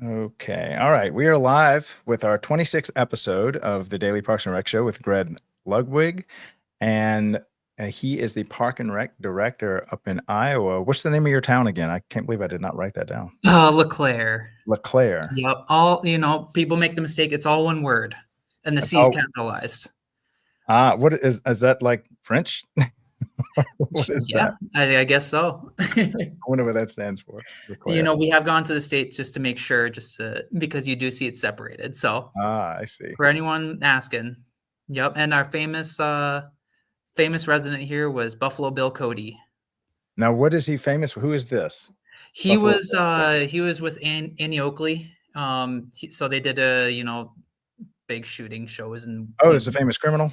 Okay. All right. We are live with our 26th episode of the Daily Parks and Rec Show with Greg Ludwig. And he is the Park and Rec director up in Iowa. What's the name of your town again? I can't believe I did not write that down. LeClaire. LeClaire. Yep. All, people make the mistake. It's all one word. And the C is capitalized. What is that, like French? What is that? I guess so. I wonder what that stands for. LeClaire. We have gone to the States just to make sure, because you do see it separated. So I see. For anyone asking. Yep. And our famous resident here was Buffalo Bill Cody. Now, what is he famous for? Who is this? He was with Annie Oakley. So they did big shooting shows and. Oh, it's a famous criminal.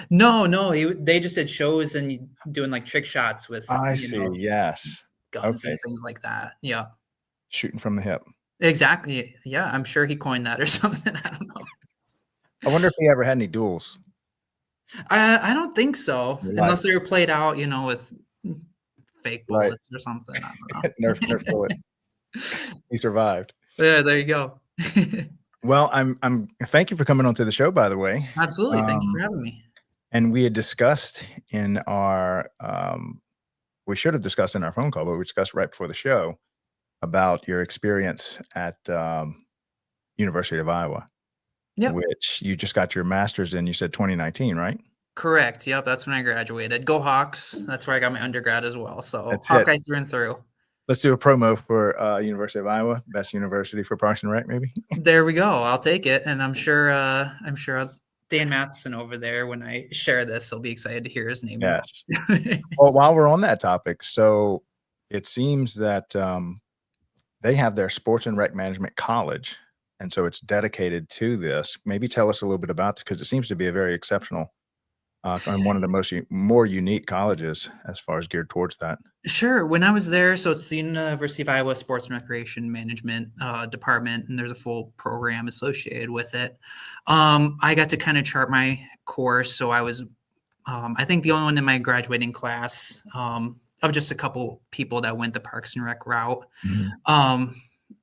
No, they just did shows and doing like trick shots with. I see. Yes. Guns and things like that. Yeah. Shooting from the hip. Exactly. Yeah, I'm sure he coined that or something. I don't know. I wonder if he ever had any duels. I don't think so, unless they were played out, with fake bullets or something. I don't know. Nerf bullets. He survived. Yeah, there you go. Well, I'm. Thank you for coming on to the show, by the way. Absolutely, thank you for having me. And we had discussed in our, we should have discussed in our phone call, but we discussed right before the show about your experience at University of Iowa. Yep. Which you just got your master's in, you said 2019, right? Correct. Yep, that's when I graduated. Go Hawks. That's where I got my undergrad as well. So Hawkeye through and through. Let's do a promo for University of Iowa, best university for Parks and Rec, maybe. There we go. I'll take it, and I'm sure Dan Matheson over there, when I share this, he'll be excited to hear his name. Yes. Well, while we're on that topic, so it seems that they have their sports and rec management college, and so it's dedicated to this. Maybe tell us a little bit about it, because it seems to be a very exceptional and one of the more unique colleges as far as geared towards that. Sure. When I was there, so it's the University of Iowa Sports and Recreation Management Department, and there's a full program associated with it. I got to kind of chart my course. So I was, I think, the only one in my graduating class of just a couple people that went the Parks and Rec route. Mm-hmm.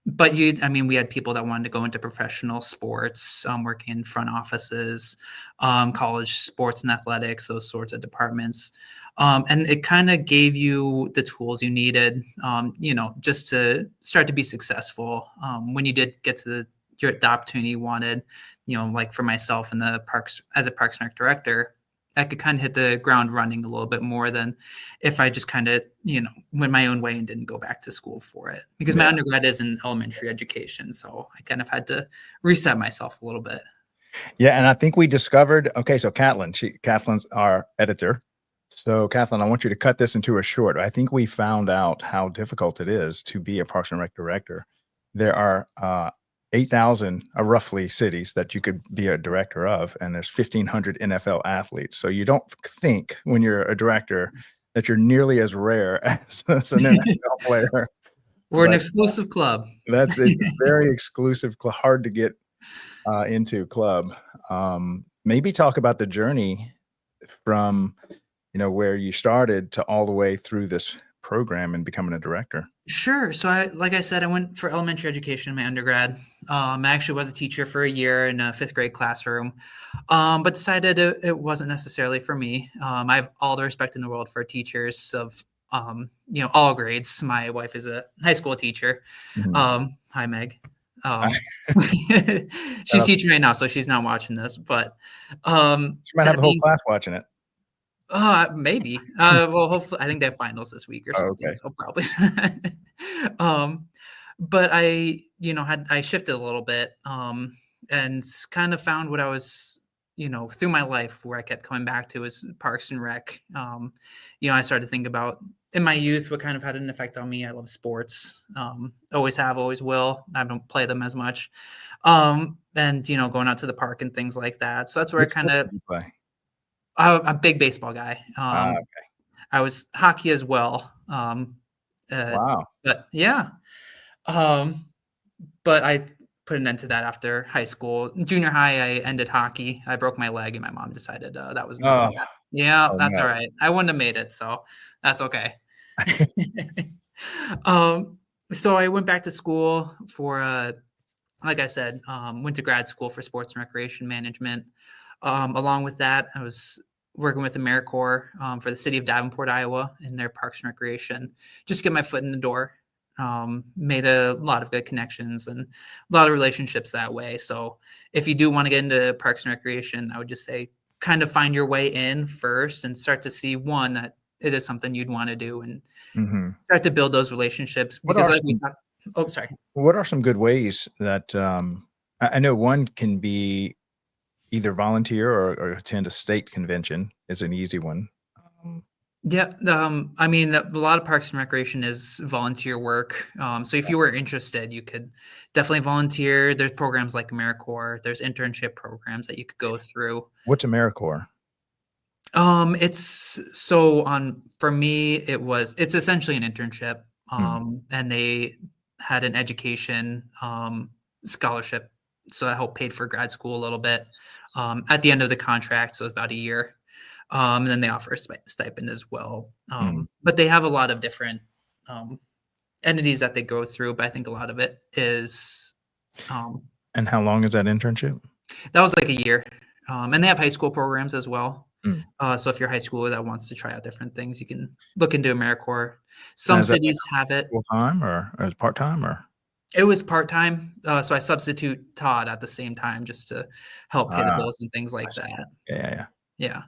But we had people that wanted to go into professional sports, working in front offices, college sports and athletics, those sorts of departments. And it kind of gave you the tools you needed, just to start to be successful. When you did get to the opportunity you wanted, like for myself in the parks, as a Parks and Rec director, I could kind of hit the ground running a little bit more than if I just kind of, went my own way and didn't go back to school for it, because my undergrad is in elementary education. So I kind of had to reset myself a little bit. Yeah. And I think we discovered, so Kathleen's our editor. So Kathleen, I want you to cut this into a short. I think we found out how difficult it is to be a Parks and Rec director. There are 8,000 roughly cities that you could be a director of, and there's 1,500 NFL athletes. So you don't think when you're a director that you're nearly as rare as an NFL player. We're an exclusive club. That's a very exclusive, hard to get into club. Maybe talk about the journey from, where you started to all the way through this program and becoming a director. Sure. So like I said, I went for elementary education in my undergrad. I actually was a teacher for a year in a 5th grade classroom, but decided it wasn't necessarily for me. I have all the respect in the world for teachers of, all grades. My wife is a high school teacher. Mm-hmm. Hi, Meg. She's teaching right now, so she's not watching this, but she might have the whole class watching it. Maybe. Well, hopefully, I think they have finals this week or something. Okay. So probably. But I shifted a little bit, and kind of found what I was, through my life, where I kept coming back to is Parks and Rec. I started to think about in my youth what kind of had an effect on me. I love sports. Always have, always will. I don't play them as much. And going out to the park and things like that. So that's where I kind of. I'm a big baseball guy. Okay. I was hockey as well. Wow. But yeah. But I put an end to that after high school. Junior high, I ended hockey. I broke my leg, and my mom decided that was enough. Yeah, that's all right. I wouldn't have made it, so that's okay. So I went back to school for, like I said, went to grad school for sports and recreation management. Along with that, I was working with AmeriCorps for the city of Davenport, Iowa, in their Parks and Recreation, just to get my foot in the door. Made a lot of good connections and a lot of relationships that way. So if you do want to get into Parks and Recreation, I would just say kind of find your way in first and start to see one that it is something you'd want to do and Hmm. start to build those relationships What because are like we some talked, oh, sorry. What are some good ways that I know one can be either volunteer or attend a state convention is an easy one. Um, Yeah, I mean, a lot of Parks and Recreation is volunteer work. So if you were interested, you could definitely volunteer. There's programs like AmeriCorps. There's internship programs that you could go through. what's AmeriCorps? It's so on for me, it's essentially an internship. Mm, And they had an education scholarship, so that helped paid for grad school a little bit. At the end of the contract, so it's about a year. And then they offer a stipend as well. mm. But they have a lot of different um, entities that they go through. But I think a lot of it is um, And how long is that internship? that was like a year. And they have high school programs as well. Mm. So if you're a high schooler that wants to try out different things, you can look into AmeriCorps. Now, Some is that cities have it. full time or part time or? It was part time, so I substitute taught at the same time just to help pay the Ah, bills and things I like see. that. Yeah, yeah, yeah.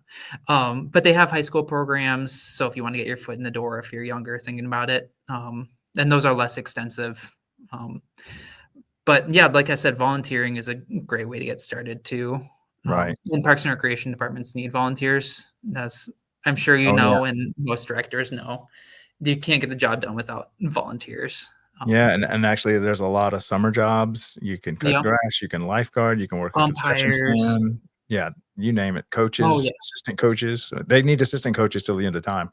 Yeah. But they have high school programs. So if you want to get your foot in the door, if you're younger thinking about it, and those are less extensive. Um, but yeah, like I said, volunteering is a great way to get started too. Right. And Parks and Recreation departments need volunteers. That's, I'm sure you Oh yeah. know, and most directors know, you can't get the job done without volunteers. Yeah, Um, and actually there's a lot of summer jobs. You can cut yeah. grass, you can lifeguard, you can work a concession Umpires. stand. Yeah, you name it. Oh, Coaches, yeah. assistant coaches. They need assistant coaches till the end of time.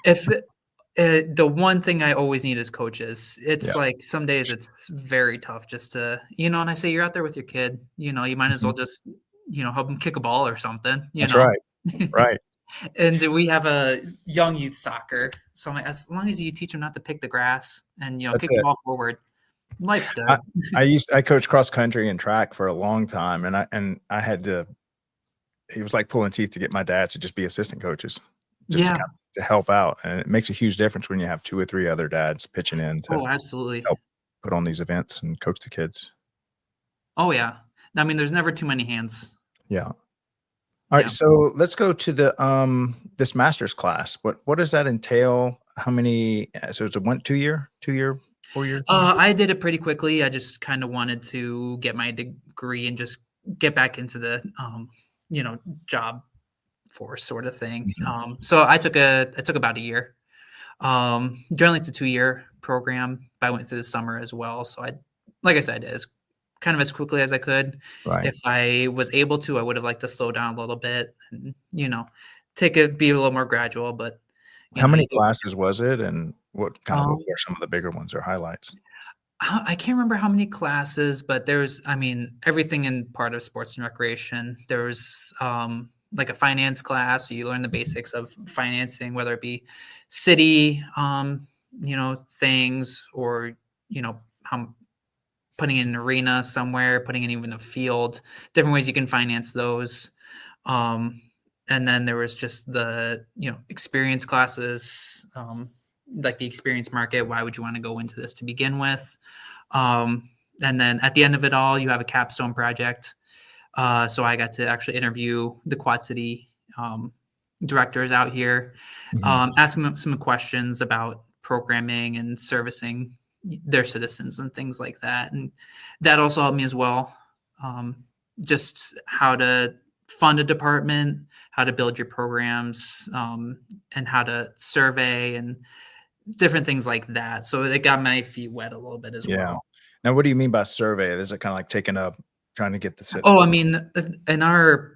If the one thing I always need is coaches. It's Yeah. like some days it's very tough just to, and I say you're out there with your kid, you might as Mhm. well just, help him kick a ball or something, That's right. Right. And we have a young youth soccer. So I'm like, as long as you teach them not to pick the grass and, That's kick the it. ball forward, life's I good. I coached cross country and track for a long time, and I had to it was like pulling teeth to get my dad to just be assistant coaches, just to Yeah. kind of to help out, and it makes a huge difference when you have 2 or 3 other dads pitching in to Oh, absolutely. help put on these events and coach the kids. Oh, yeah. I mean, there's never too many hands. Yeah. Alright, Yeah. so let's go to the, this master's class. What does that entail? How many so it's a 2 year, 4 year thing? I did it pretty quickly. I just kind of wanted to get my degree and just get back into the, job force sort of thing. Mhm. So I took about a year. Generally it's a 2 year program, but I went through the summer as well. So like I said, as kind of as quickly as I could. Right. If I was able to, I would have liked to slow down a little bit and, take it, be a little more gradual, but How you many go. classes was it, and what Um, were some of the bigger ones or highlights? I can't remember how many classes, but I mean, everything in part of sports and recreation. There was like a finance class, so you learn the Mhm. basics of financing, whether it be city, things, or how putting in an arena somewhere, putting in even a field, different ways you can finance those. Um, and then there was just the experience classes, like the experience market. Why would you want to go into this to begin with? And then at the end of it all, you have a capstone project. So I got to actually interview the Quad City directors out here, Mhm. ask them some questions about programming and servicing their citizens and things like that. And that also helped me as well. Um, just how to fund a department, how to build your programs, and how to survey and different things like that. So it got my feet wet a little bit as Yeah. well. Now what do you mean by survey? Is it kinda like taking up trying to get the sit Oh, I mean, in our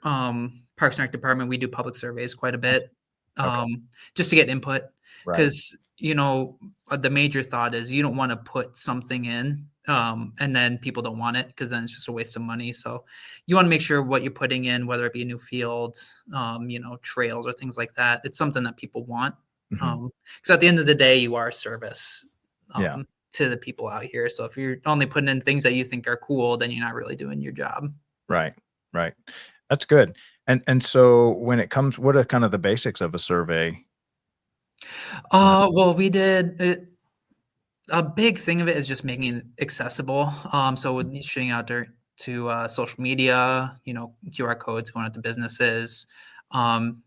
Parks and Rec department, we do public surveys quite a I see. bit, Okay. just to get input. Right. Because the major thought is you don't want to put something in, and then people don't want it because then it's just a waste of money. So you want to make sure what you're putting in, whether it be a new field, trails or things like that, it's something that people want. Mhm. Because at the end of the day, you are a service. Yeah. to the people out here. So if you're only putting in things that you think are cool, then you're not really doing your job. Right. Right. That's good. And so when it comes, what are kind of the basics of a survey? Well, we did it. A big thing of it is just making it accessible. So with shooting out there to social media, QR codes going out to businesses,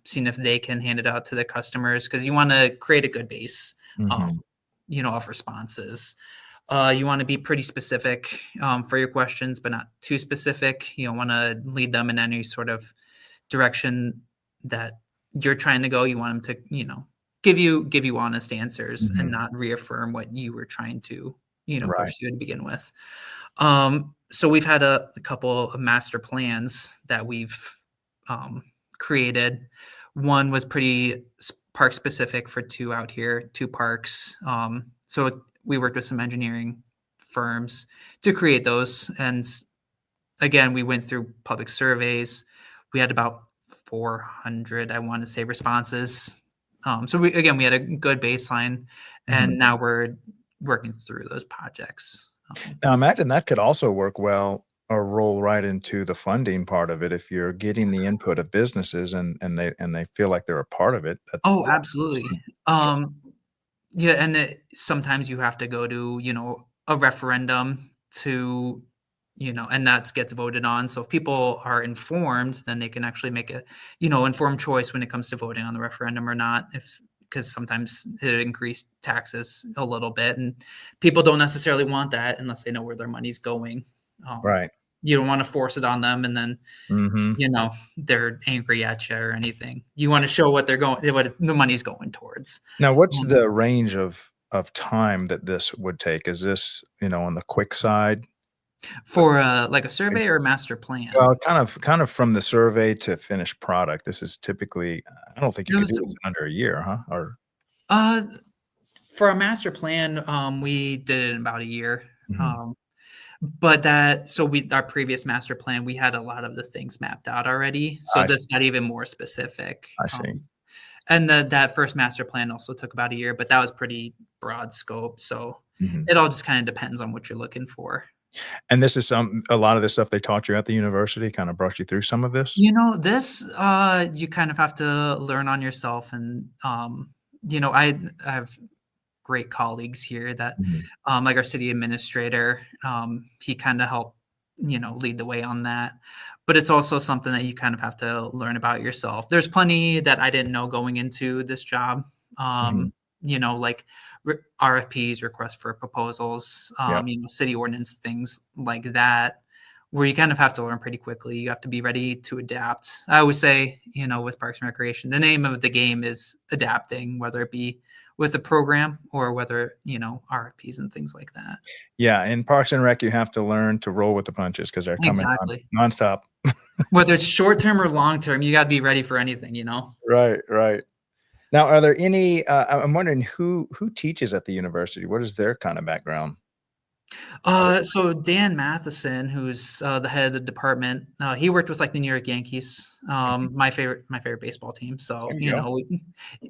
seeing if they can hand it out to the customers because you want to create a good base, Mhm. um, of responses. You want to be pretty specific for your questions, but not too specific. You don't want to lead them in any sort of direction that you're trying to go. You want them to, give you honest answers and Mhm. not reaffirm what you were trying to, Right. pursue to begin with. So we've had a couple of master plans that we've created. One was pretty park specific for two parks. So we worked with some engineering firms to create those. And again, we went through public surveys. We had about 400, I want to say, responses. So we had a good baseline, Mhm. and now we're working through those projects. Now imagine that could also work well or roll right into the funding part of it if you're getting the input of businesses and they feel like they're a part of it. That's Oh, absolutely. Um, yeah, and sometimes you have to go to, a referendum to, and that gets voted on. So if people are informed, then they can actually make a, informed choice when it comes to voting on the referendum or not. Because sometimes it increased taxes a little bit, and people don't necessarily want that unless they know where their money's going. Um, right. you don't want to force it on them, and then Mhm. they're angry at you or anything. You want to show what the money's going towards. Now what's Um, the range of time that this would take? Is this, on the quick side? for like a survey or a master plan. Well, kind of from the survey to finished product. This is typically I don't think you It could do was this in under a year, huh? Or uh for a master plan, we did it in about a year. Mhm. Um, but our previous master plan, we had a lot of the things mapped out already. So I see, this got even more specific. I see. And that first master plan also took about a year, but that was pretty broad scope. So Mhm. it all just kind of depends on what you're looking for. And this is a lot of this stuff they taught you at the university, kinda brushed you through some of this? This, you kind of have to learn on yourself. And, I have great colleagues here that, Mhm. like our city administrator, he kind of helped, lead the way on that. But it's also something that you kind of have to learn about yourself. There's plenty that I didn't know going into this job. Mhm. Like RFPs, requests for proposals, Yep. city ordinance, things like that, where you kind of have to learn pretty quickly. You have to be ready to adapt. I always say, with Parks and Recreation, the name of the game is adapting, whether it be with the program or whether, RFPs and things like that. Yeah, in Parks and Rec, you have to learn to roll with the punches because 'cause they're coming on Exactly. nonstop. Whether it's short term or long term, you got to be ready for anything. Right, right. Now, are there any, I'm wondering who teaches at the university? What is their kinda background? So Dan Matheson, who's the head of the department, he worked with like the New York Yankees, my favorite baseball team. So There you go.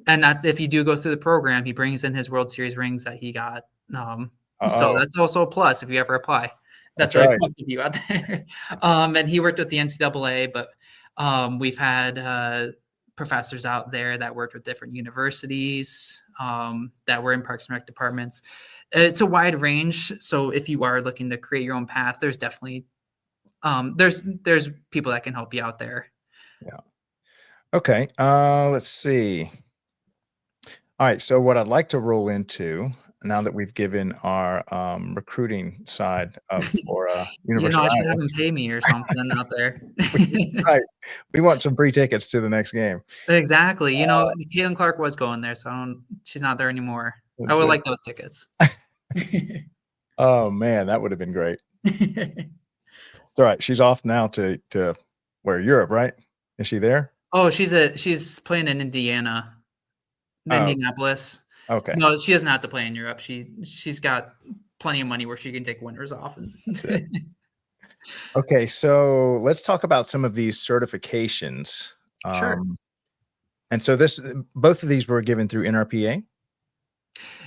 and that, if you do go through the program, he brings in his World Series rings that he got. So Uh-oh, that's also a plus if you ever apply. That's that's a right. plus if you out there. And he worked with the NCAA, but we've had professors out there that worked with different universities that were in Parks and Rec departments. It's a wide range. So if you are looking to create your own path, there's definitely there's people that can help you out there. Yeah. Okay, let's see. Alright, so what I'd like to roll into, now that we've given our, recruiting side of for, University I of should have Iowa. them pay me or something out there. Right. We want some free tickets to the next game. Exactly. Caitlin Clark was going there, so she's not there anymore. I That's would it. like those tickets. Oh, man, that would have been great. It's alright, she's off now to where? Europe, right? Is she there? Oh, she's playing in Oh, Indianapolis. okay. No, she doesn't have to play in Europe. She's got plenty of money where she can take winters off. That's it. Okay, so let's talk about some of these certifications. Sure. And so both of these were given through NRPA?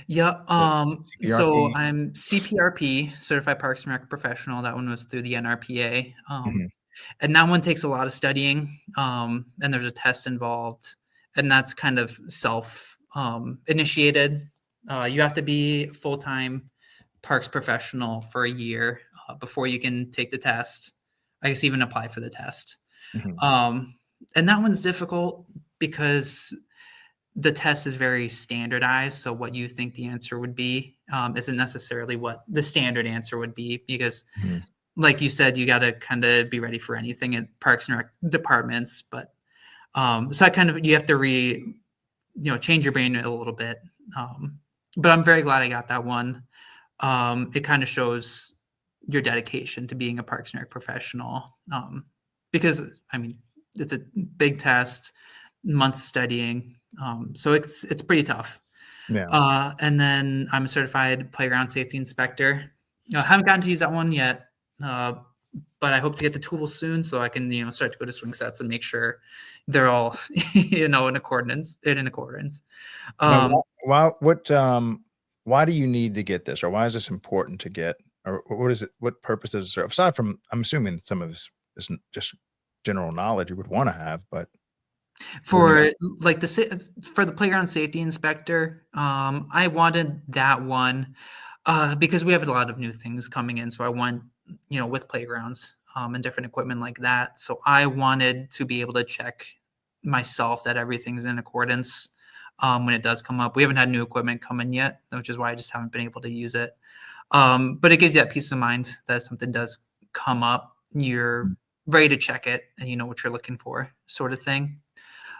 Yeah. The So CPRP? I'm CPRP, Certified Parks and Rec Professional. That one was through the NRPA. Mhm, And that one takes a lot of studying. And there's a test involved, and that's kind of self initiated. You have to be full time parks professional for a year before you can take the test. I guess even apply for the test. mhm. Um, and that one's difficult because the test is very standardized. So what you think the answer would be isn't necessarily what the standard answer would be, because Mhm. like you said, you got to kind of be ready for anything at parks and rec departments. But so I kind of, you have to change your brain a little bit. Um, but I'm very glad I got that one. It kind of shows your dedication to being a parks and rec professional. Because I mean, it's a big test, months studying. So it's pretty tough. Yeah. And then I'm a certified playground safety inspector. I haven't gotten to use that one yet, uh, but I hope to get the tools soon so I can start to go to swing sets and make sure they're all in accordance. Now, Um, why do you need to get this, or why is this important to get, or what is it? What purpose does it serve? Aside from, I'm assuming some of this isn't just general knowledge you would want to have, but when you, for like for the playground safety inspector, I wanted that one because we have a lot of new things coming in. So I want with playgrounds and different equipment like that. So I wanted to be able to check myself that everything's in accordance when it does come up. We haven't had new equipment come in yet, which is why I just haven't been able to use it. But it gives you that peace of mind that if something does come up, you're ready to check it and you know what you're looking for, sort of thing.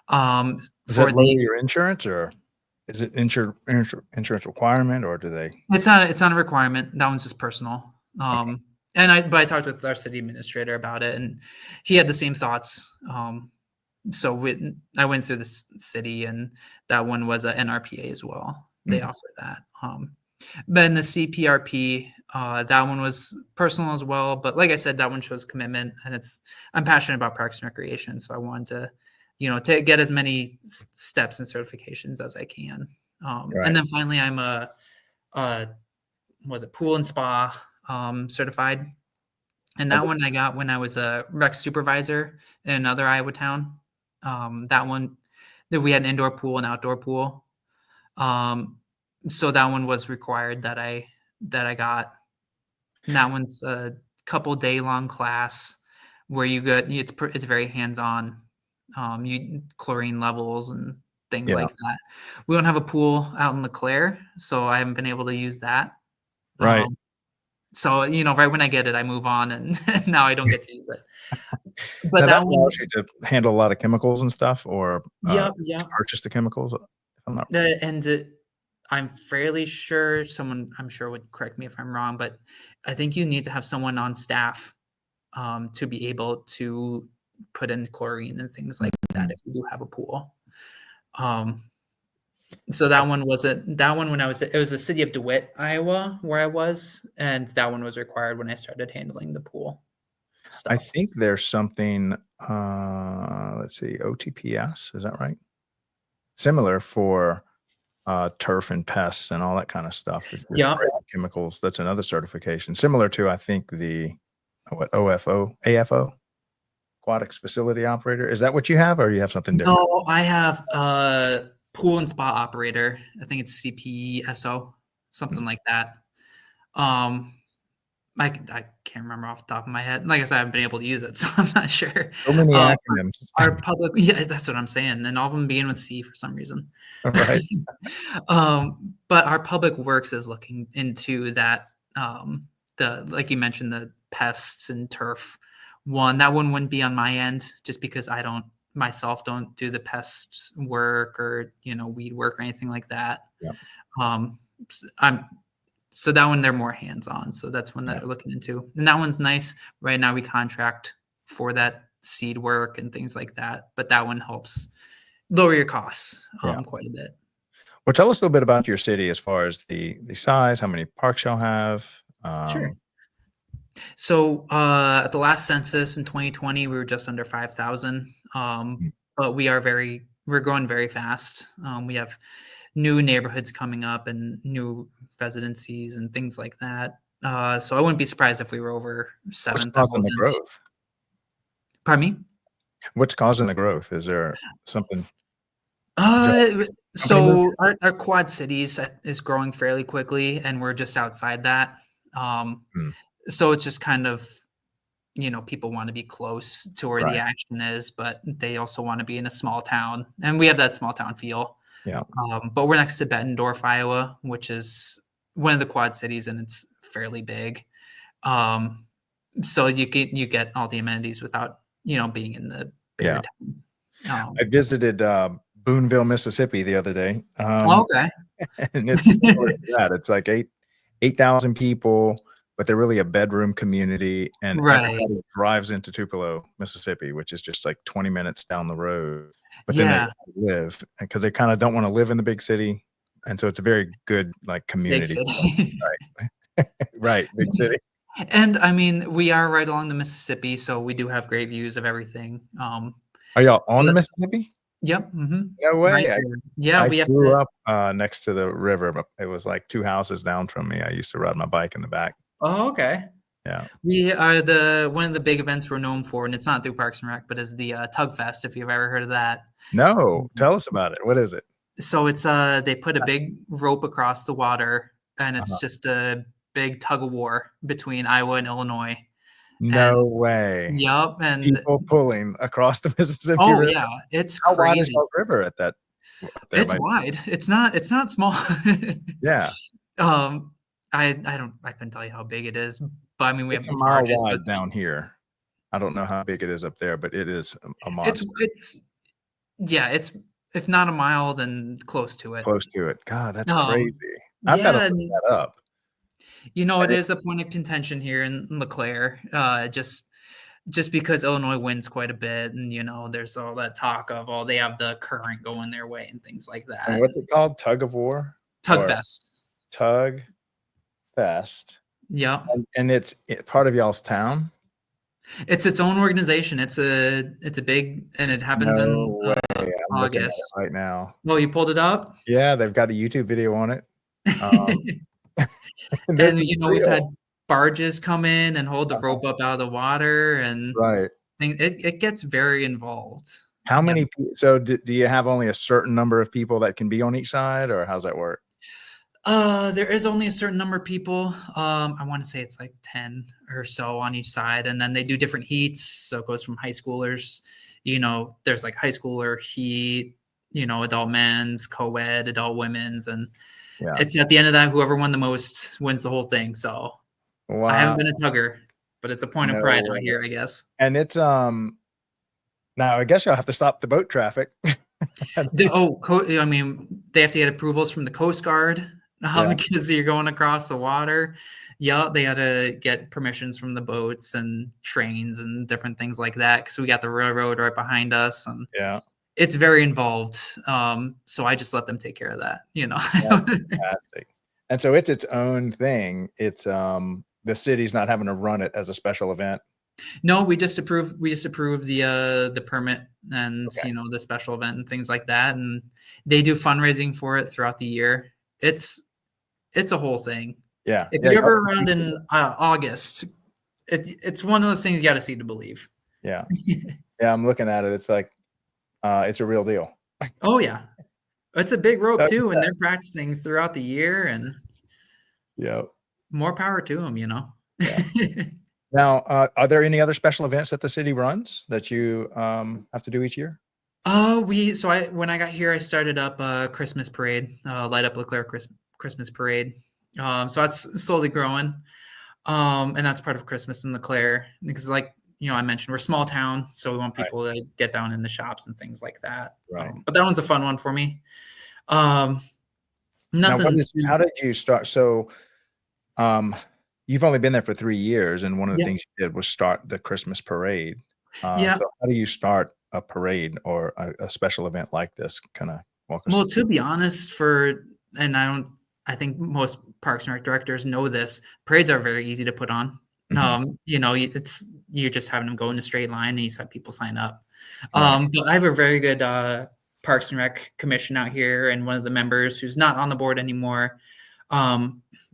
does that For lower the your insurance, or is it insurance requirement, or do they? it's not a requirement. That one's just personal. Okay. But I talked with our city administrator about it, and he had the same thoughts. I went through the city, and that one was a NRPA as well. They Mhm. offer that. But in the CPRP, that one was personal as well. But like I said, that one shows commitment, and I'm passionate about parks and recreation, so I wanted to, to get as many steps and certifications as I can. And Right. then finally, I'm a was it pool and spa certified, and that Okay. one I got when I was a rec supervisor in another Iowa town. That one, that we had an indoor pool and outdoor pool. Um, so that one was required that I got. And that one's a couple day long class where it's very hands on. You chlorine levels and things Yeah. like that. We don't have a pool out in LeClaire, so I haven't been able to use that. Right. Um, so right when I get it, I move on, and now I don't get to use it. But Now that that one, allows you to handle a lot of chemicals and stuff, or yeah, to yeah. purchase the chemicals. If I'm not. I'm fairly sure someone, I'm sure, would correct me if I'm wrong, but I think you need to have someone on staff to be able to put in chlorine and things like that Mhm. if you do have a pool. Um, so that one when it was the city of DeWitt, Iowa, where I was, and that one was required when I started handling the pool I stuff. think there's something, let's see, OTPS, is that right? Similar for, turf and pests and all that kinda stuff. If you're Yeah. spraying chemicals, that's another certification, similar to, I think, OFO, AFO? Aquatics Facility Operator. Is that what you have, or you have something different? No, I have a pool and spa operator. I think it's CPSO, Mm. something like that. Um, I can't remember off the top of my head. Like I said, I haven't been able to use it, so I'm not sure. So many Uh, acronyms. our public, yeah, that's what I'm saying, and all of them begin with C for some reason. Right. But our public works is looking into that. The like you mentioned, the pests and turf one. That one wouldn't be on my end, just because I don't myself don't do the pests work or weed work or anything like that. Yeah, I'm so that one they're more hands on. So that's one that yeah, they're looking into, and that one's nice. Right now we contract for that seed work and things like that, but that one helps lower your costs yeah. quite a bit. Well, tell us a little bit about your city as far as the size, how many parks y'all have. Sure. So at the last census in 2020, we were just under 5,000. Mm, But we're growing very fast. We have new neighborhoods coming up and new residencies and things like that. So I wouldn't be surprised if we were over What's causing the 7,000. growth? Pardon me? What's causing the growth? Is there something? Uh, Company move? so our Quad Cities is growing fairly quickly, and we're just outside that. Hmm, So it's just kind of, people want to be close to where the right. action is, but they also want to be in a small town, and we have that small town feel. Yeah. But we're next to Bettendorf, Iowa, which is one of the Quad Cities, and it's fairly big. Um, so you get all the amenities without being in the bigger Yeah. town. I visited Boonville, Mississippi the other day. Okay. And it's similar to that. It's like 8,000 people, but they're really a bedroom community, and Right. everybody drives into Tupelo, Mississippi, which is just like 20 minutes down the road. But then they Yeah. live because they kind of don't want to live in the big city, and so it's a very good like Big community. city. Right, right, big city. And I mean, we are right along the Mississippi, so we do have great views of everything. Are y'all So on the Mississippi? yep. No Right way. there. Yeah, I we have grew to. up next to the river, but it was like 2 houses down from me. I used to ride my bike in the back. Oh, okay. Yeah. We are the one of the big events we're known for, and it's not through Parks and Rec, but is the Tugfest, if you've ever heard of that. No, tell us about it. What is it? So it's they put a big rope across the water, and Uh-huh. it's just a big tug of war between Iowa and Illinois. And No way. yep, and People pulling across the Mississippi oh River. yeah, it's How wide is crazy. Elk River at that up there It's by? wide. It's not small. Yeah, um, I couldn't tell you how big it is, but I mean we have it's a mile barges, so wide down here. I don't know how big it is up there, but it is a it's monster. it's yeah, it's if not a mile, then close to it. Close to it. God, that's Um, crazy. I've gotta yeah, look and that up. it And it is a point of contention here in LeClaire. Just because Illinois wins quite a bit, and there's all that talk of they have the current going their way and things like and that. what's it called? Tug of War or Tugfest. Tug Fest? Yep. And it's part of y'all's town? It's its own organization. It's a big, and it happens No in way. I'm looking at August. it right now. Oh, you pulled it up? Yeah, they've got a YouTube video on it. Um, And, this is we've had real. barges come in and hold the Uh-huh. rope up out of the water, and Right. it gets very involved. How Yep. many so do you have only a certain number of people that can be on each side, or how's that work? There is only a certain number of people. I want to say it's like 10 or so on each side, and then they do different heats. So it goes from high schoolers, there's like high schooler heat, adult men's, co-ed, adult women's, and Yeah. it's at the end of that, whoever won the most wins the whole thing. So I haven't Wow. been a tugger, but it's a point of No pride out way. here, I guess. And it's, now I guess you'll have to stop the boat traffic. I mean, they have to get approvals from the Coast Guard Yeah. because you're going across the water. Yeah, they had to get permissions from the boats and trains and different things like that because we got the railroad right behind us, and Yeah. it's very involved. So I just let them take care of that. That's fantastic. And so it's its own thing. It's, the city's not having to run it as a special event. No, we just approve the permit and Okay. the special event and things like that, and they do fundraising for it throughout the year. It's a whole thing. Yeah. If Yeah, you're y'all ever can around keep in August, it's one of those things you got to see to believe. Yeah. Yeah, I'm looking at it. It's like, it's a real deal. Oh yeah, it's a big rope Tug too, and Fest. they're practicing throughout the year, and Yep. more power to them. Yeah. Now, are there any other special events that the city runs that you, have to do each year? When I got here, I started up a Christmas parade, light up LeClaire Christmas parade. So that's slowly growing, and that's part of Christmas in LeClaire because, like I mentioned, we're a small town, so we want Right. people to get down in the shops and things like that. Right. But that one's a fun one for me. Um, Now, nothing how too. did you start? So, um, you've only been there for 3 years, and one of the Yeah, things you did was start the Christmas parade. yeah. So how do you start a parade or a special event like this? Kinda walk us Well, to through. be honest, and I think most Parks and Rec directors know this. Parades are very easy to put on. Mhm. You're just having them go in a straight line, and you just have people sign up. Right. But I have a very good Parks and Rec commission out here, and one of the members who's not on the board anymore,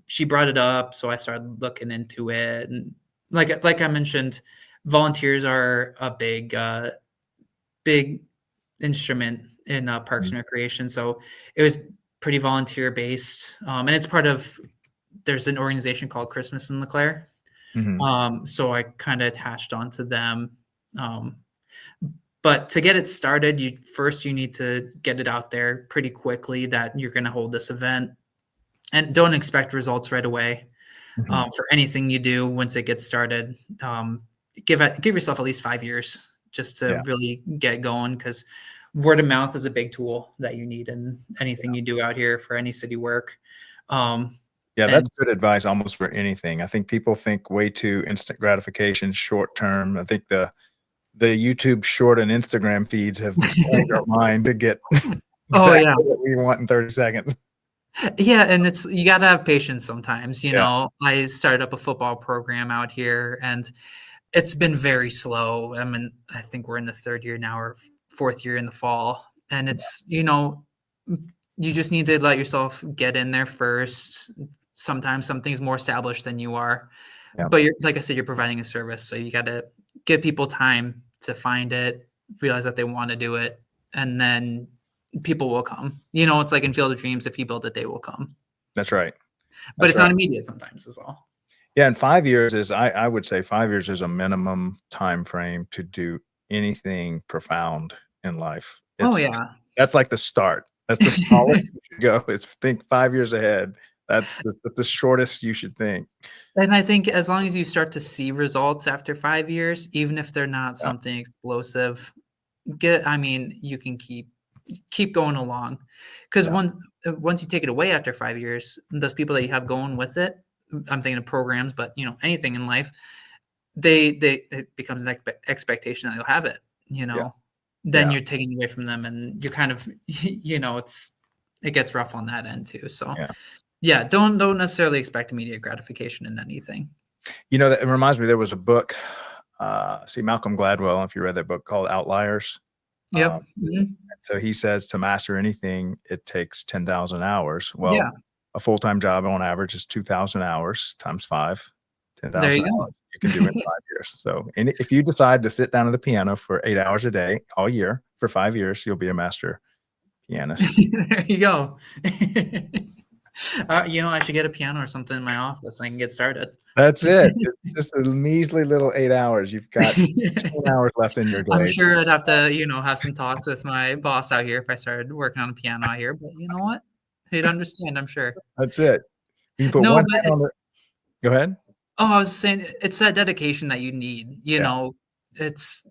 she brought it up, so I started looking into it. And like I mentioned, volunteers are a big instrument in Parks and Recreation. So it was pretty volunteer based, and it's part of. There's an organization called Christmas in LeClaire. So I kind of attached onto them. But to get it started, you need to get it out there pretty quickly that you're going to hold this event, and don't expect results right away. For anything you do once it gets started, give yourself at least 5 years just to really get going, because word of mouth is a big tool that you need in anything you do out here for any city work. That's good advice almost for anything. I think people think way too instant gratification, short term. I think the YouTube short and Instagram feeds have changed our mind to get exactly what we want in 30 seconds. Yeah, and you got to have patience sometimes. You know, I started up a football program out here, and it's been very slow. I mean, I think we're in the 3rd year now, or 4th year in the fall. And it's, you just need to let yourself get in there first. Sometimes something's more established than you are. But like I said, you're providing a service. So you got to give people time to find it, realize that they want to do it, and then people will come. It's like in Field of Dreams, if you build it, they will come. That's right. But it's not immediate sometimes is all. Yeah, and 5 years is, I would say 5 years is a minimum time frame to do anything profound in life. That's like the start. That's the smallest you should go. Is think 5 years ahead. That's the shortest you should think. And I think as long as you start to see results after 5 years, even if they're not something explosive, you can keep going along. Because once you take it away after 5 years, those people that you have going with it, I'm thinking of programs, but anything in life, it becomes an expectation that you'll have it. Then you're taking away from them, and you're kind of it gets rough on that end too. So don't necessarily expect immediate gratification in anything. That it reminds me, there was a book, Malcolm Gladwell, if you read that book, called Outliers. So he says to master anything, it takes 10,000 hours. Well, a full-time job on average is 2,000 hours times 5, 10,000 hours. You can do it in 5 years. So if you decide to sit down at the piano for 8 hours a day, all year, for 5 years, you'll be a master pianist. There you go. I should get a piano or something in my office. I can get started. That's it. It's just a measly little 8 hours. You've got 16 hours left in your day. I'm sure I'd have to, have some talks with my boss out here if I started working on a piano out here. But you know what? He'd understand, I'm sure. That's it. You put one hand on the... Go ahead. Oh, I was saying, it's that dedication that you need. It's,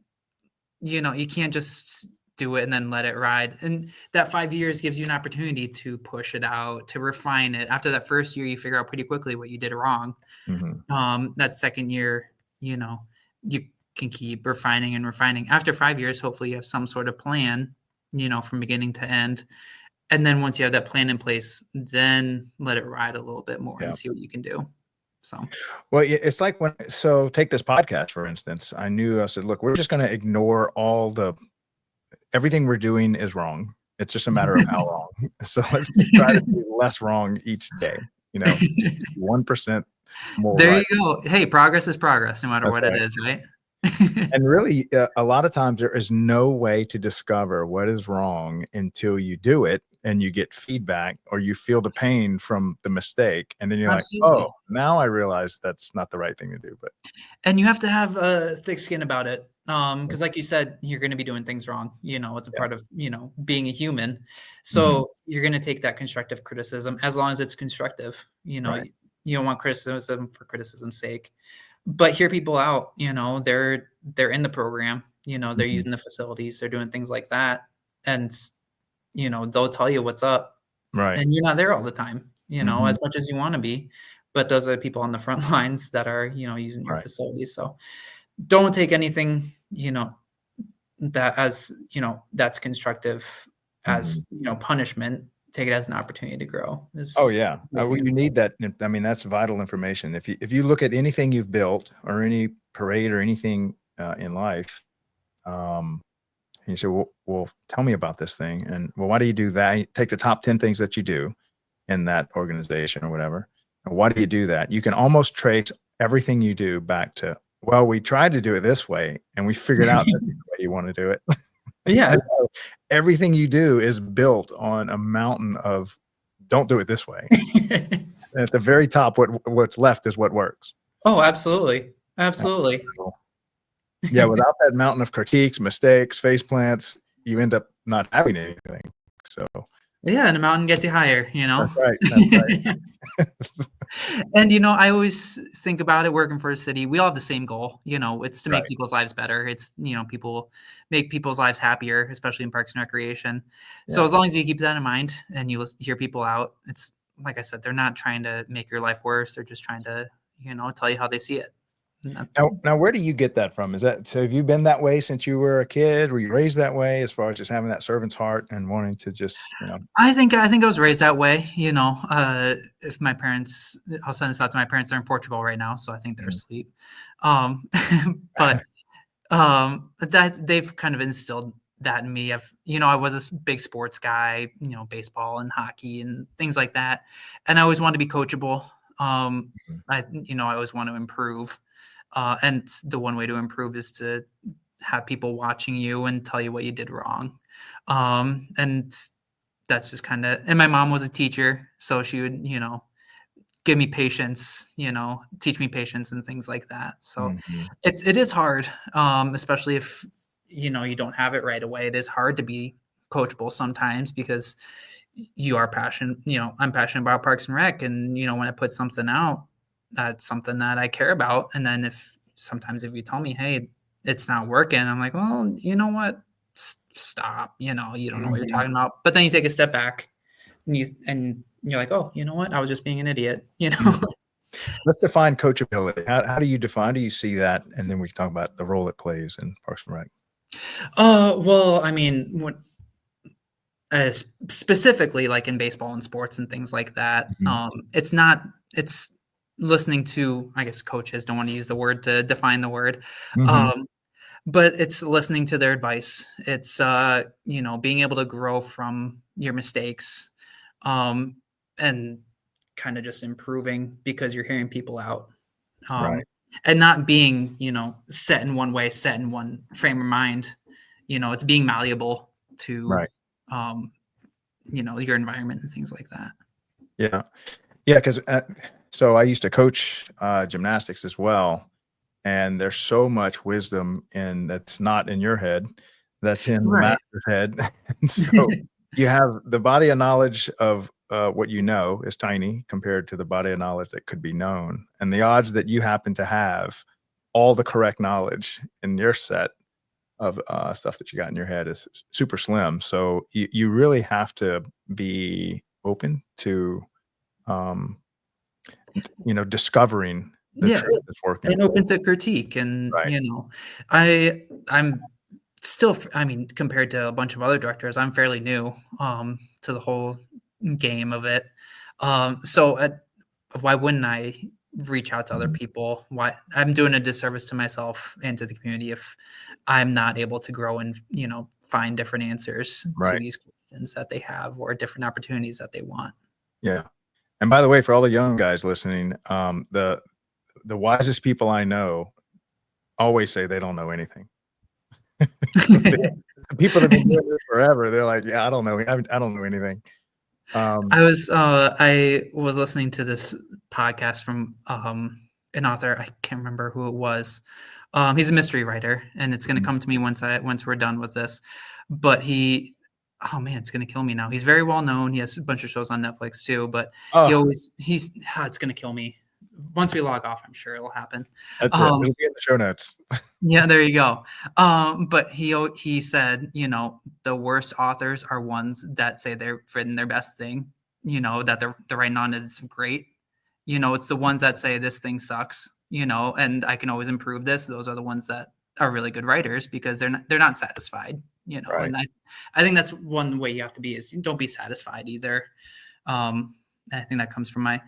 you can't just do it and then let it ride. And that 5 years gives you an opportunity to push it out, to refine it. After that first year, you figure out pretty quickly what you did wrong. That second year, you can keep refining and refining. After 5 years, hopefully you have some sort of plan, from beginning to end. And then once you have that plan in place, then let it ride a little bit more and see what you can do. So, well, it's like take this podcast, for instance. I said, look, we're just going to ignore everything we're doing is wrong. It's just a matter of how wrong. So let's just try to be less wrong each day, 1% more. There you go. Hey, progress is progress, no matter what it is, right? And really, a lot of times there is no way to discover what is wrong until you do it and you get feedback, or you feel the pain from the mistake. And then you're like, oh, now I realize that's not the right thing to do. And you have to have a thick skin about it. Because like you said, you're going to be doing things wrong. It's a part of, being a human. So you're going to take that constructive criticism as long as it's constructive. You don't want criticism for criticism's sake. But hear people out, they're in the program, they're using the facilities, they're doing things like that. And, they'll tell you what's up. Right. And you're not there all the time, as much as you want to be. But those are the people on the front lines that are, using your facilities. So don't take anything, that as, that's constructive as, punishment. Take it as an opportunity to grow. You need that. I mean, that's vital information. If you look at anything you've built, or any parade or anything in life, And you say, well, tell me about this thing. And well, why do you do that? You take the top 10 things that you do in that organization or whatever. And why do you do that? You can almost trace everything you do back to, well, we tried to do it this way and we figured out that's the way you want to do it. Yeah. Everything you do is built on a mountain of don't do it this way. At the very top, what's left is what works. Oh, absolutely. Absolutely. Yeah, without that mountain of critiques, mistakes, face plants, you end up not having anything. So yeah, and the mountain gets you higher, you know. that's right. That's right. And you know, I always think about it working for a city. We all have the same goal, you know, it's to make Right. people's lives better. It's, you know, make people's lives happier, especially in parks and recreation. So Yeah. as long as you keep that in mind and you hear people out, it's like I said, they're not trying to make your life worse. They're just trying to, you know, tell you how they see it. Now, where do you get that from? Is that so? Have you been that way since you were a kid? Were you raised that way, as far as just having that servant's heart and wanting to just, you know? I think I was raised that way, you know. If my parents, I'll send this out to my parents. They're in Portugal right now, so I think they're asleep. But that they've kind of instilled that in me. I was this big sports guy, you know, baseball and hockey and things like that, and I always wanted to be coachable. I always want to improve, and the one way to improve is to have people watching you and tell you what you did wrong. And that's just kind of, and my mom was a teacher, so she would, you know, give me patience, you know, teach me patience and things like that. So it is hard, especially if, you know, you don't have it right away. It is hard to be coachable sometimes because you are passionate, you know, I'm passionate about Parks and Rec. And, you know, when I put something out, that's something that I care about. And then if you tell me, hey, it's not working, I'm like, well, you know what? Stop, you know, you don't know what you're talking about. But then you take a step back and you're like, oh, you know what? I was just being an idiot, you know? Let's define coachability. How do you see that? And then we can talk about the role it plays in Parks and Rec. Well, I mean, specifically like in baseball and sports and things like that, it's listening to, I guess coaches don't want to use the word to define the word. But it's listening to their advice. It's, you know, being able to grow from your mistakes, and kind of just improving because you're hearing people out, Right. and not being, you know, set in one way, set in one frame of mind. You know, it's being malleable to, Right. you know, your environment and things like that. Yeah. Yeah. Because so I used to coach gymnastics as well. And there's so much wisdom that's not in your head, that's in the Right. master's head. And so you have the body of knowledge of what you know is tiny compared to the body of knowledge that could be known. And the odds that you happen to have all the correct knowledge in your set of stuff that you got in your head is super slim. So you really have to be open to, you know, discovering the truth that's working. And open to critique. And, Right. you know, I'm still, I mean, compared to a bunch of other directors, I'm fairly new to the whole game of it. So why wouldn't I reach out to other people? Why I'm doing a disservice to myself and to the community if I'm not able to grow and, you know, find different answers to Right. these questions that they have or different opportunities that they want. Yeah. And by the way, for all the young guys listening, the wisest people I know always say they don't know anything. The people that have been doing this forever, they're like, yeah, I don't know. I don't know anything. I was listening to this podcast from an author. I can't remember who it was. He's a mystery writer, and it's going to come to me once we're done with this. But oh man, it's going to kill me now. He's very well known. He has a bunch of shows on Netflix too. But it's going to kill me. Once we log off, I'm sure it'll happen. That's it. It'll be in the show notes. Yeah, there you go. But he said, you know, the worst authors are ones that say they've written their best thing, you know, that they're writing on is great. You know, it's the ones that say this thing sucks, you know, and I can always improve this. Those are the ones that are really good writers because they're not satisfied, you know. Right. And I think that's one way you have to be is don't be satisfied either. I think that comes from my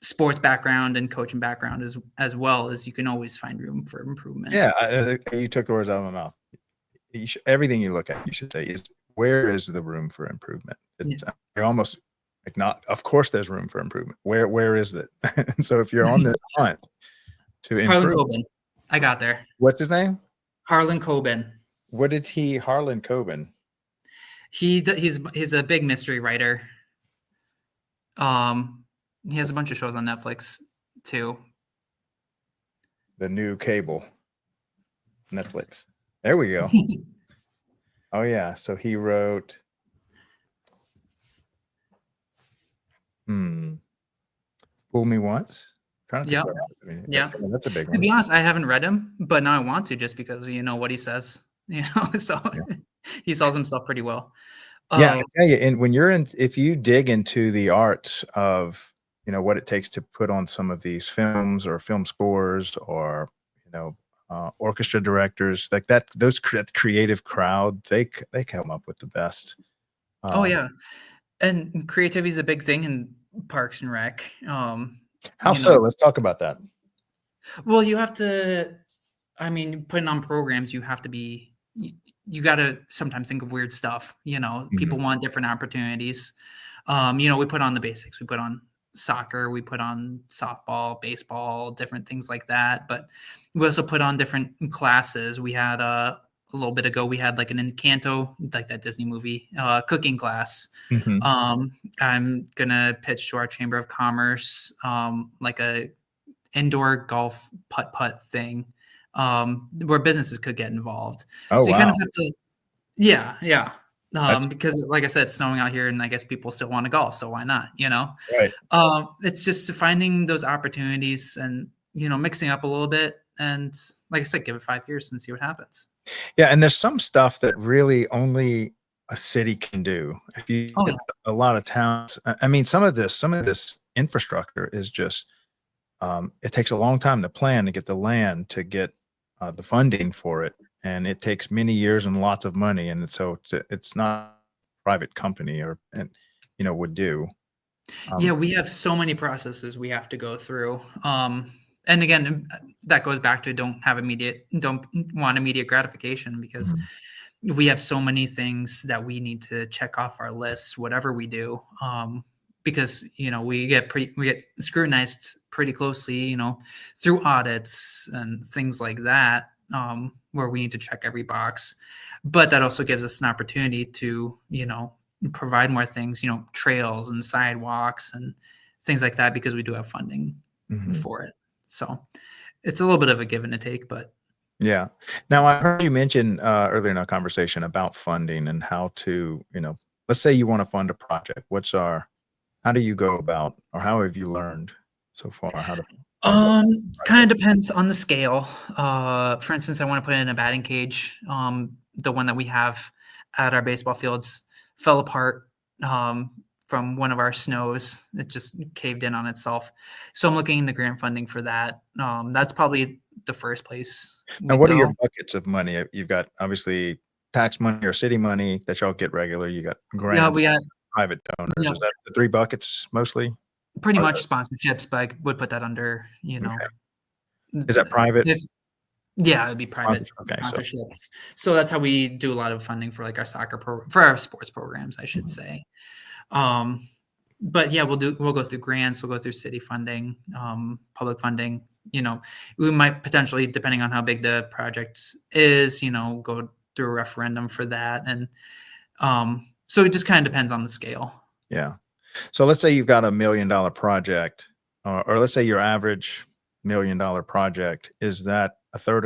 sports background and coaching background as well as you can always find room for improvement. Yeah. You took the words out of my mouth. everything you look at, you should say is, where is the room for improvement? Yeah. You're almost like, not, of course there's room for improvement. Where is it? And so if you're on this hunt to Harlan improve, Coben. I got there. what's his name? Harlan Coben. What did Harlan Coben? He's a big mystery writer. He has a bunch of shows on Netflix too. The new cable. Netflix. There we go. Oh yeah. So he wrote Fool Me Once. Trying to think what else. I mean, Yeah. that's a big To one. be honest, I haven't read him, but now I want to, just because what he says. So he sells himself pretty well. Yeah, I tell you, and when if you dig into the arts of, what it takes to put on some of these films or film scores, or, orchestra directors, like that creative crowd, they come up with the best. Oh yeah, and creativity is a big thing in Parks and Rec. How so? Let's talk about that. Well, you have to. I mean, putting on programs, you have to be. You got to sometimes think of weird stuff. People want different opportunities. We put on the basics. We put on soccer. We put on softball, baseball, different things like that. But we also put on different classes. We had a little bit ago, we had like an Encanto, like that Disney movie, cooking class. I'm gonna pitch to our Chamber of Commerce, like a indoor golf putt thing, where businesses could get involved. Oh, so you wow. kind of have to, yeah. Because like I said, it's snowing out here, and I guess people still want to golf, so why not? Right. It's just finding those opportunities and mixing up a little bit, and like I said, give it 5 years and see what happens. Yeah, and there's some stuff that really only a city can do. If you Oh, get a lot of towns, I mean, some of this infrastructure is just, it takes a long time to plan, to get the land, to get the funding for it, and it takes many years and lots of money, and so it's not a private company would do. Yeah, we have so many processes we have to go through. And again, that goes back to don't want immediate gratification, because we have so many things that we need to check off our lists, whatever we do. Because we get scrutinized pretty closely, through audits and things like that, where we need to check every box. But that also gives us an opportunity to provide more things, trails and sidewalks and things like that, because we do have funding for it. So it's a little bit of a give and a take, but yeah. Now, I heard you mention earlier in our conversation about funding and how to, let's say you want to fund a project. How do you go about, or how have you learned so far how to? Kind of depends on the scale. For instance, I want to put in a batting cage. The one that we have at our baseball fields fell apart from one of our snows. It just caved in on itself. So I'm looking into grant funding for that. That's probably the first place. Now, what are your buckets of money? You've got obviously tax money or city money that y'all get regular. You got grants, Yeah, we got private donors. Is that the 3 buckets mostly? Pretty much sponsorships, but I would put that under, Okay. Is that private? Yeah, it'd be private sponsorships. So that's how we do a lot of funding for like our for our sports programs, I should say. But yeah, we'll go through grants, we'll go through city funding, public funding. We might potentially, depending on how big the project is, go through a referendum for that. And so it just kind of depends on the scale. Yeah. So let's say you've got $1 million project, or let's say your average $1 million project. Is that a third,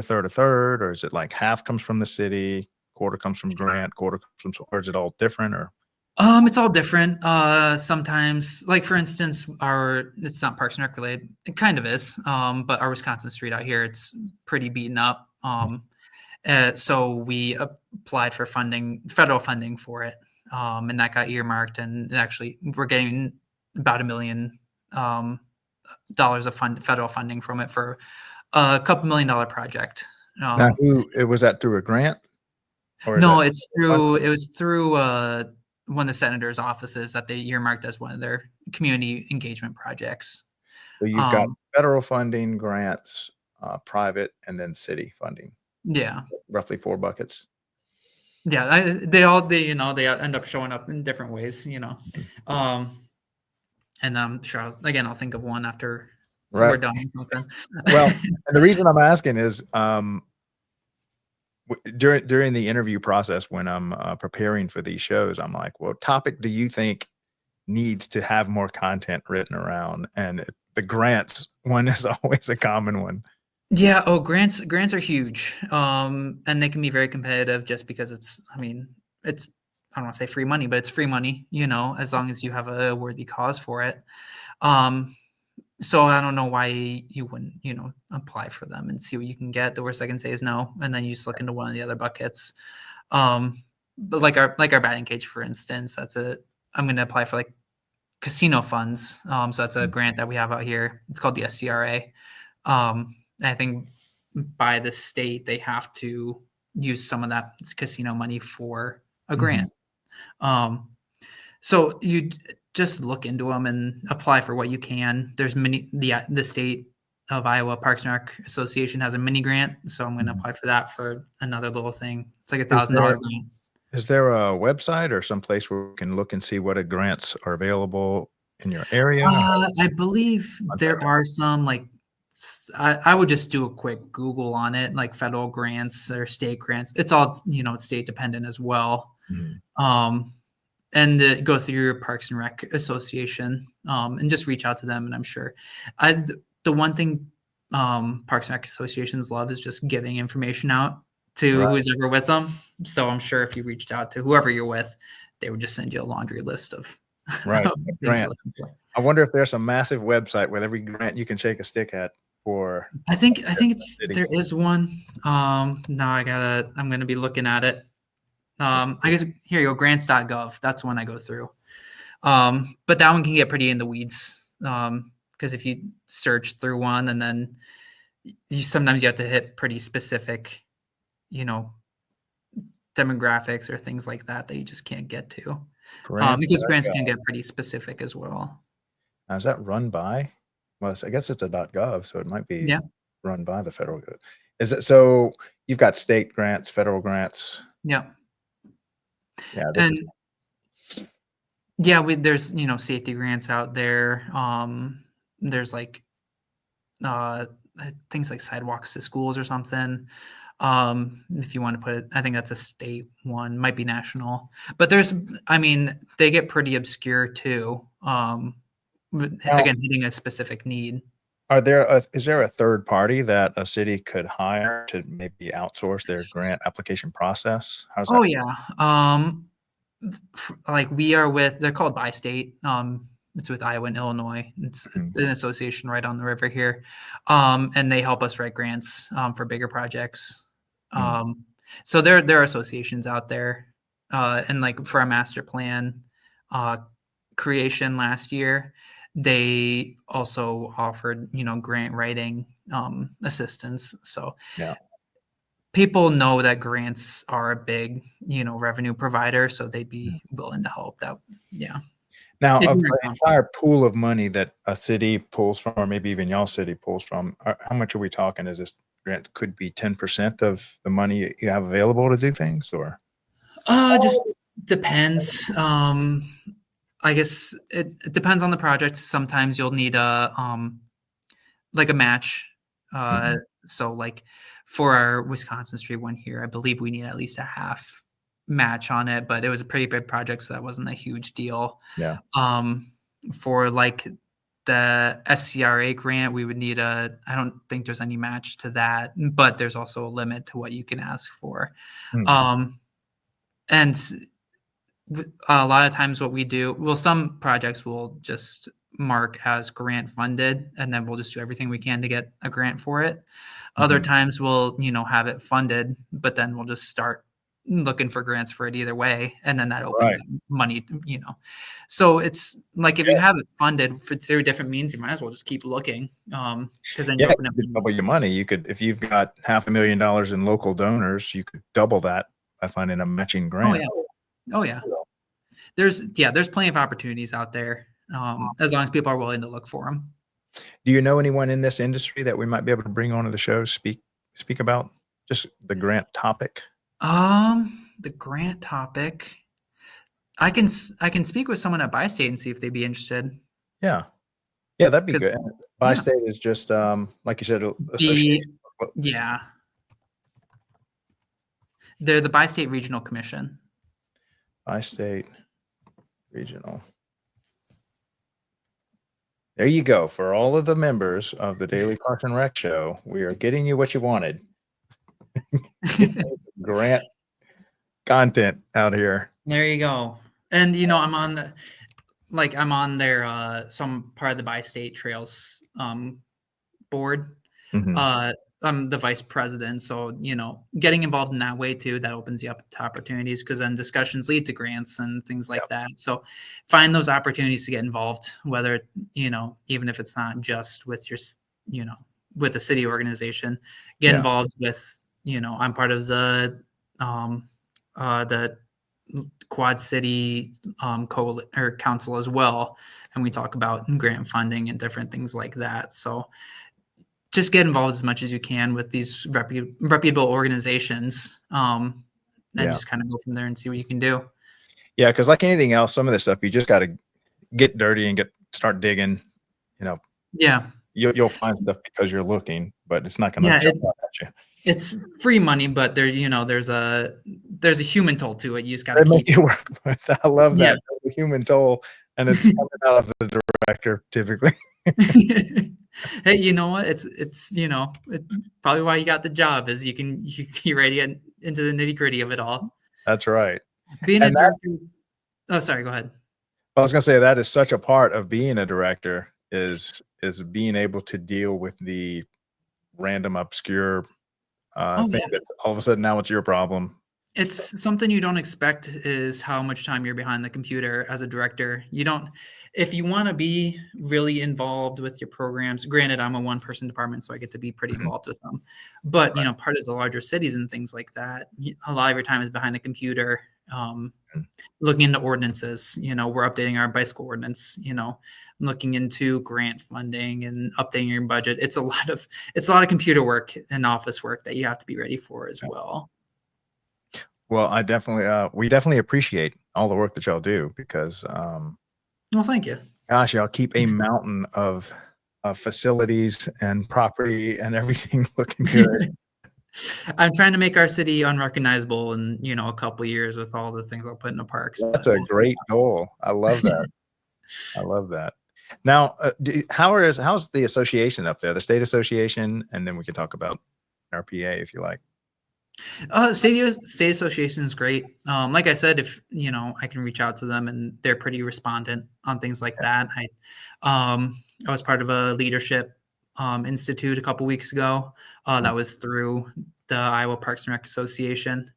or is it like half comes from the city, quarter comes from grant, quarter comes from, or is it all different? Or it's all different. Sometimes, like for instance, it's not Parks and Rec related. It kind of is. But our Wisconsin street out here, it's pretty beaten up. So we applied for federal funding for it. And that got earmarked, and actually we're getting about $1 million of federal funding from it for a couple $1 million project. now, was that through a grant? Or no, it was through one of the senator's offices that they earmarked as one of their community engagement projects. So you've got federal funding, grants, private, and then city funding. Yeah, roughly 4 buckets. Yeah, they they end up showing up in different ways, Um, and I'm sure again I'll think of one after we're Right. done with something. Well, and the reason I'm asking is during the interview process when I'm preparing for these shows, I'm like, what topic do you think needs to have more content written around? And the grants one is always a common one. Yeah, grants are huge. And they can be very competitive just because it's I don't want to say free money, but it's free money, as long as you have a worthy cause for it. Um, so I don't know why you wouldn't, apply for them and see what you can get. The worst I can say is no, and then you just look into one of the other buckets. But like our batting cage, for instance, I'm going to apply for like casino funds. So that's a grant that we have out here. It's called the SCRA. I think by the state they have to use some of that casino money for a Mhm. grant. Um, so you just look into them and apply for what you can. There's the state of Iowa Parks and Rec Association has a mini grant, so I'm going to Mhm. apply for that for another little thing. It's like a Is $1,000 there grant. is there a website or some place where we can look and see what grants are available in your area? I believe there Contact are some like I would just do a quick Google on it, like federal grants or state grants. It's all it's state dependent as well. Mhm. Um, and go through your Parks and Rec Association and just reach out to them. And I'm sure the one thing Parks and Rec Associations love is just giving information out to Right, who's ever with them. So I'm sure if you reached out to whoever you're with, they would just send you a laundry list of, right. of A things you're grant. looking for. I wonder if there's a massive website with every grant you can shake a stick at for I think city. there is one. Now I'm gonna be looking at it. I guess here you go, grants.gov. That's one I go through. But that one can get pretty in the weeds. Because if you search through one and then sometimes you have to hit pretty specific, you know, demographics or things like that you just can't get to. Because grants can Grants.gov. get pretty specific as well. Now, is that run by? Well, I guess it's a .gov, so it might be Yeah. run by the federal government. Is it so you've got state grants, federal grants. Yeah. Yeah, this is And yeah, there's safety grants out there. There's like uh things like sidewalks to schools or something. If you want to put it, I think that's a state one, might be national. But they get pretty obscure too. now, Again, hitting a specific need. is there a third party that a city could hire to maybe outsource their grant application process? How's that? Oh yeah. Like we are with, they're called Bi-State. It's with Iowa and Illinois. It's Mhm, an association right on the river here. And they help us write grants for bigger projects. mhm. So there are associations out there. And like for our master plan uh, creation last year, they also offered, grant writing assistance. So Yeah. people know that grants are a big, revenue provider, so they'd Yeah. be willing to help. Yeah. Now, If of you're the confident. entire pool of money that a city pulls from, or maybe even y'all city pulls from, how much are we talking? Is this grant could be 10% of the money you have available to do things, or? Just depends. I guess it depends on the project. Sometimes you'll need like a match. Uh, Mhm. so like for our Wisconsin Street one here, I believe we need at least a half match on it, but it was a pretty big project, so that wasn't a huge deal. Yeah. Um, for like the SCRA grant, we would need I don't think there's any match to that, but there's also a limit to what you can ask for. Mm, Um, and a lot of times what we do, well, some projects will just mark as grant funded, and then we'll just do everything we can to get a grant for it. Other mhm. times we'll, have it funded, but then we'll just start looking for grants for it either way, and then that opens Right. up money. So it's like if you have it funded through different means, you might as well just keep looking, because then you Yeah, open up. you could double your money. You could if you've got $500,000 in local donors, you could double that by finding a matching Oh grant. yeah, oh yeah. There's plenty of opportunities out there, as long as people are willing to look for them. Do you know anyone in this industry that we might be able to bring onto the show, speak about just the grant topic? The grant topic. I can speak with someone at Bi-State and see if they'd be interested. Yeah. Yeah, that'd be 'Cause- good. yeah. Bi-State is just, like you said, association. Yeah. They're the Bi-State Regional Commission. Bi-State Regional. There you go. For all of the members of the Daily Parks and Rec Show, we are getting you what you wanted. Grant content out here. There you go. And I'm on their some part of the Bi-State Trails board. Mhm. I'm the vice president, so getting involved in that way too, that opens you up to opportunities, because then discussions lead to grants and things like that. So find those opportunities to get involved, whether even if it's not just with your with a city organization. Get involved with I'm part of the Quad City council as well, and we talk about grant funding and different things like that. So just get involved as much as you can with these reputable organizations, and just kind of go from there and see what you can do. Yeah, because like anything else, some of this stuff you just got to get dirty and start digging. Yeah, you'll find stuff because you're looking, but it's not going to jump out at you. It's free money, but there's a human toll to it. You just got to keep make it work. I love that. The human toll, and it's coming out of the director typically. Hey, you know what? It's probably why you got the job, is you're ready to get into the nitty gritty of it all. That's right. Being a director. Oh, sorry. Go ahead. I was going to say that is such a part of being a director is being able to deal with the random obscure thing that all of a sudden now it's your problem. It's something you don't expect, is how much time you're behind the computer as a director. If you want to be really involved with your programs, granted, I'm a one-person department, so I get to be pretty involved with them. But, part of the larger cities and things like that, a lot of your time is behind the computer, looking into ordinances. We're updating our bicycle ordinance, looking into grant funding and updating your budget. It's a lot of computer work and office work that you have to be ready for as well. Well, we definitely appreciate all the work that y'all do, because well, thank you. Gosh, y'all keep a mountain of facilities and property and everything looking good. I'm trying to make our city unrecognizable in a couple of years with all the things I'll put in the parks. That's a great goal. I love that. I love that. Now, how's the association up there? The state association, and then we can talk about RPA if you like. State association is great. Like I said, if I can reach out to them, and they're pretty respondent on things like that. I was part of a leadership institute a couple weeks ago. That was through the Iowa Parks and Rec Association,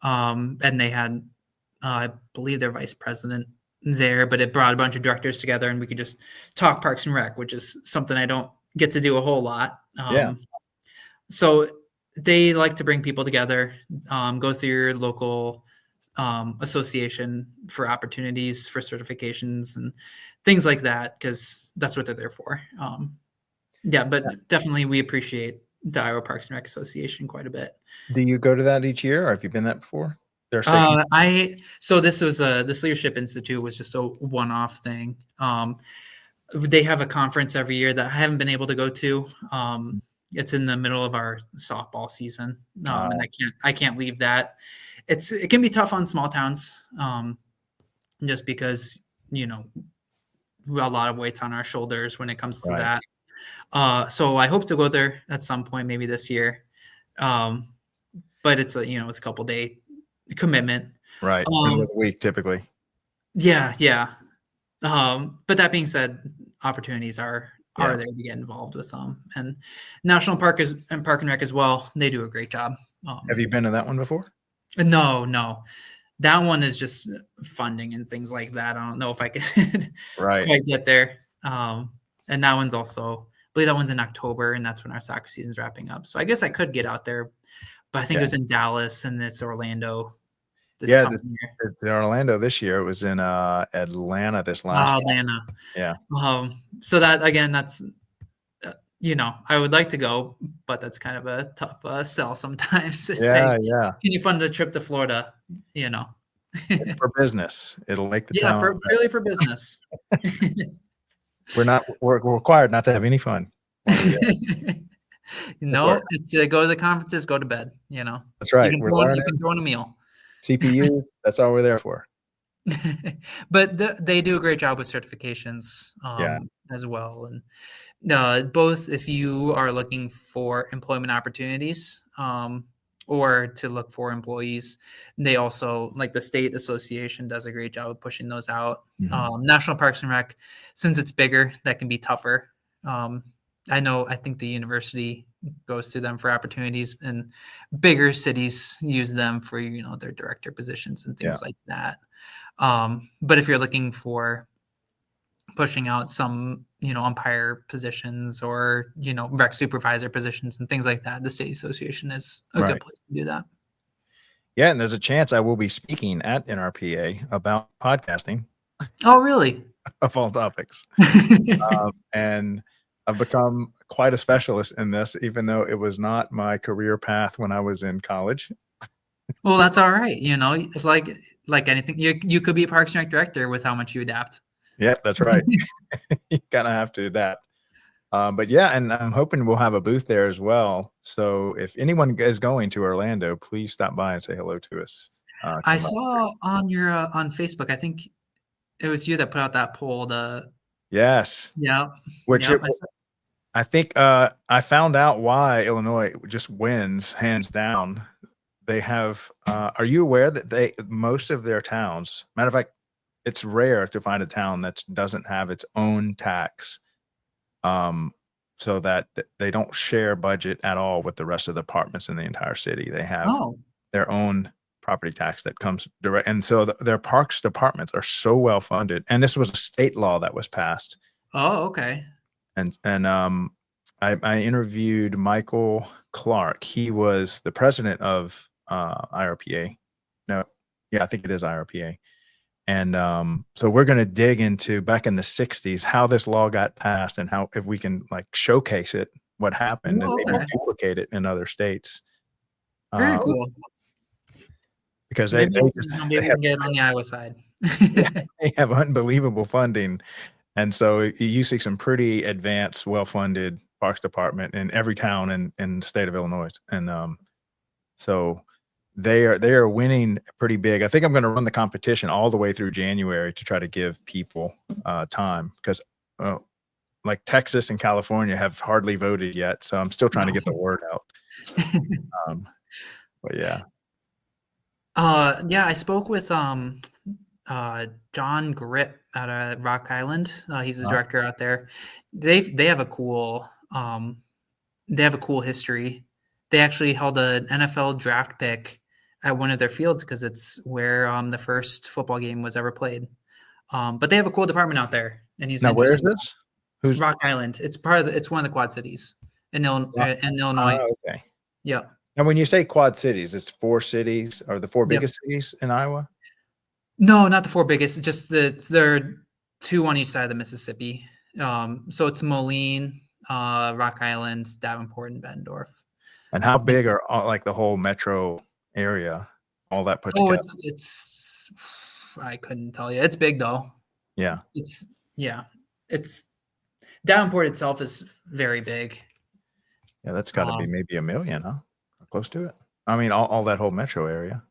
and they had, I believe, their vice president there, but it brought a bunch of directors together, and we could just talk Parks and Rec, which is something I don't get to do a whole lot. So they like to bring people together, go through your local association for opportunities for certifications and things like that, because that's what they're there for. But definitely we appreciate the Iowa Parks and Rec Association quite a bit. Do you go to that each year, or have you been that before? So this Leadership Institute was just a one-off thing. They have a conference every year that I haven't been able to go to. It's in the middle of our softball season, and I can't leave that. It can be tough on small towns, just because a lot of weight's on our shoulders when it comes to that. So I hope to go there at some point, maybe this year. But it's it's a couple day commitment. Right. Middle of the week typically. Yeah. But that being said, opportunities are there to get involved with them. And National Park and Park and Rec as well. They do a great job. Have you been to that one before? No. That one is just funding and things like that. I don't know if I could quite get there. And that one's also, I believe that one's in October, and that's when our soccer season's wrapping up. So I guess I could get out there, but I think it was in Dallas, and it's Orlando. It's Orlando this year. It was in Atlanta this last year. Atlanta. Yeah. So that, again, that's I would like to go, but that's kind of a tough sell sometimes to say, Yeah, yeah. can you fund a trip to Florida? You know. For business, it'll make the Yeah, town for purely for business. we're required not to have any fun while we're there. No, it's go to the conferences, go to bed, That's You right. can We're throw in learning a meal. CPU. That's all we're there for. But they do a great job with certifications Yeah. as well. And both if you are looking for employment opportunities or to look for employees, they also, like the state association does a great job of pushing those out. National Parks and Rec, since it's bigger, that can be tougher. I think the university goes to them for opportunities, and bigger cities use them for, their director positions and things like that. But if you're looking for pushing out some, umpire positions or, rec supervisor positions and things like that, the state association is a good place to do that. Yeah. And there's a chance I will be speaking at NRPA about podcasting. Oh, really? Of all topics. And I've become quite a specialist in this, even though it was not my career path when I was in college. Well, that's all right. It's like anything. You could be a Parks and Rec director with how much you adapt. Yeah, that's right. You kind of have to adapt. But yeah, and I'm hoping we'll have a booth there as well. So if anyone is going to Orlando, please stop by and say hello to us. I saw on your on Facebook, I think it was you that put out that poll. Yes. Yeah. Which I think I found out why Illinois just wins hands down. They have. Are you aware that most of their towns? Matter of fact, it's rare to find a town that doesn't have its own tax, so that they don't share budget at all with the rest of the departments in the entire city. They have their own property tax that comes direct, and so their parks departments are so well funded. And this was a state law that was passed. Oh, okay. And I interviewed Michael Clark. He was the president of IRPA. No, yeah, I think it is IRPA. And so we're going to dig into back in the 60s, how this law got passed and how, if we can like showcase it, what happened, and maybe duplicate it in other states. Very cool. Because maybe we can get on the Iowa side. They have unbelievable funding. And so you see some pretty advanced, well-funded parks department in every town in the state of Illinois. And so they are winning pretty big. I think I'm going to run the competition all the way through January to try to give people time, because like Texas and California have hardly voted yet. So I'm still trying to get the word out. But yeah. Yeah, I spoke with John Grip out of Rock Island. He's the director out there. They have a cool history. They actually held an NFL draft pick at one of their fields because it's where the first football game was ever played. But they have a cool department out there. And he's now, where is this? Who's Rock Island? It's it's one of the Quad Cities in Illinois. Okay. Yeah. And when you say Quad Cities, it's 4 cities, or the 4 biggest cities in Iowa? No, not the 4 biggest. Just there are 2 on each side of the Mississippi. So it's Moline, Rock Island, Davenport, and Bettendorf. And how big are like the whole metro area? All that put together? It's I couldn't tell you. It's big though. Yeah. It's Davenport itself is very big. Yeah, that's got to be maybe 1 million, huh? Close to it. I mean, all that whole metro area.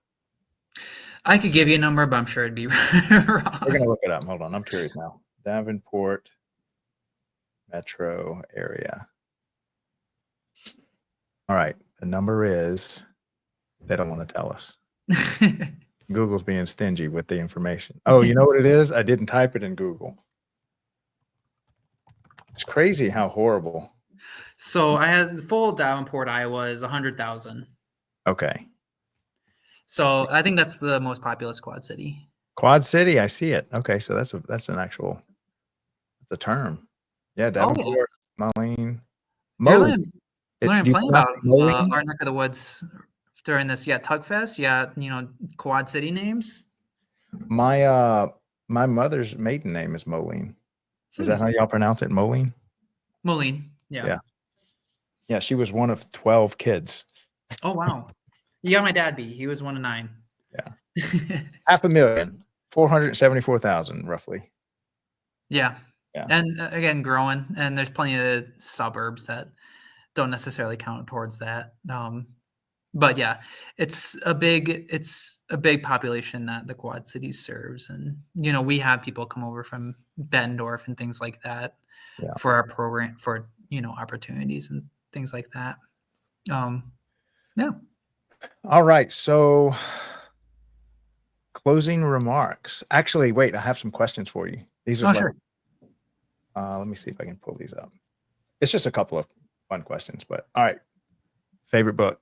I could give you a number, but I'm sure it'd be wrong. We're gonna look it up. Hold on, I'm curious now. Davenport metro area. All right, the number is. They don't want to tell us. Google's being stingy with the information. Oh, you know what it is? I didn't type it in Google. It's crazy how horrible. So I had the full Davenport, Iowa is 100,000. Okay. So I think that's the most populous Quad City. Quad City, I see it. Okay, so that's an actual, the term. Yeah, Davenport, Moline. Learning plenty about our neck of the woods during this. Yeah, Tugfest. Yeah, Quad City names. My mother's maiden name is Moline. Is that how y'all pronounce it, Moline? Moline. Yeah. Yeah, she was one of 12 kids. Oh wow. You got my dad beat. He was 1 of 9. Yeah. 500,000, 474,000 roughly. Yeah. Yeah. And again, growing, and there's plenty of suburbs that don't necessarily count towards that. But yeah, it's a big population that the Quad Cities serves, and we have people come over from Bettendorf and things like that Yeah. for our program, for opportunities and things like that. Yeah. All right. So closing remarks. Actually, wait, I have some questions for you. These are Sure. let me see if I can pull these up. It's just a couple of fun questions, but all right. Favorite book?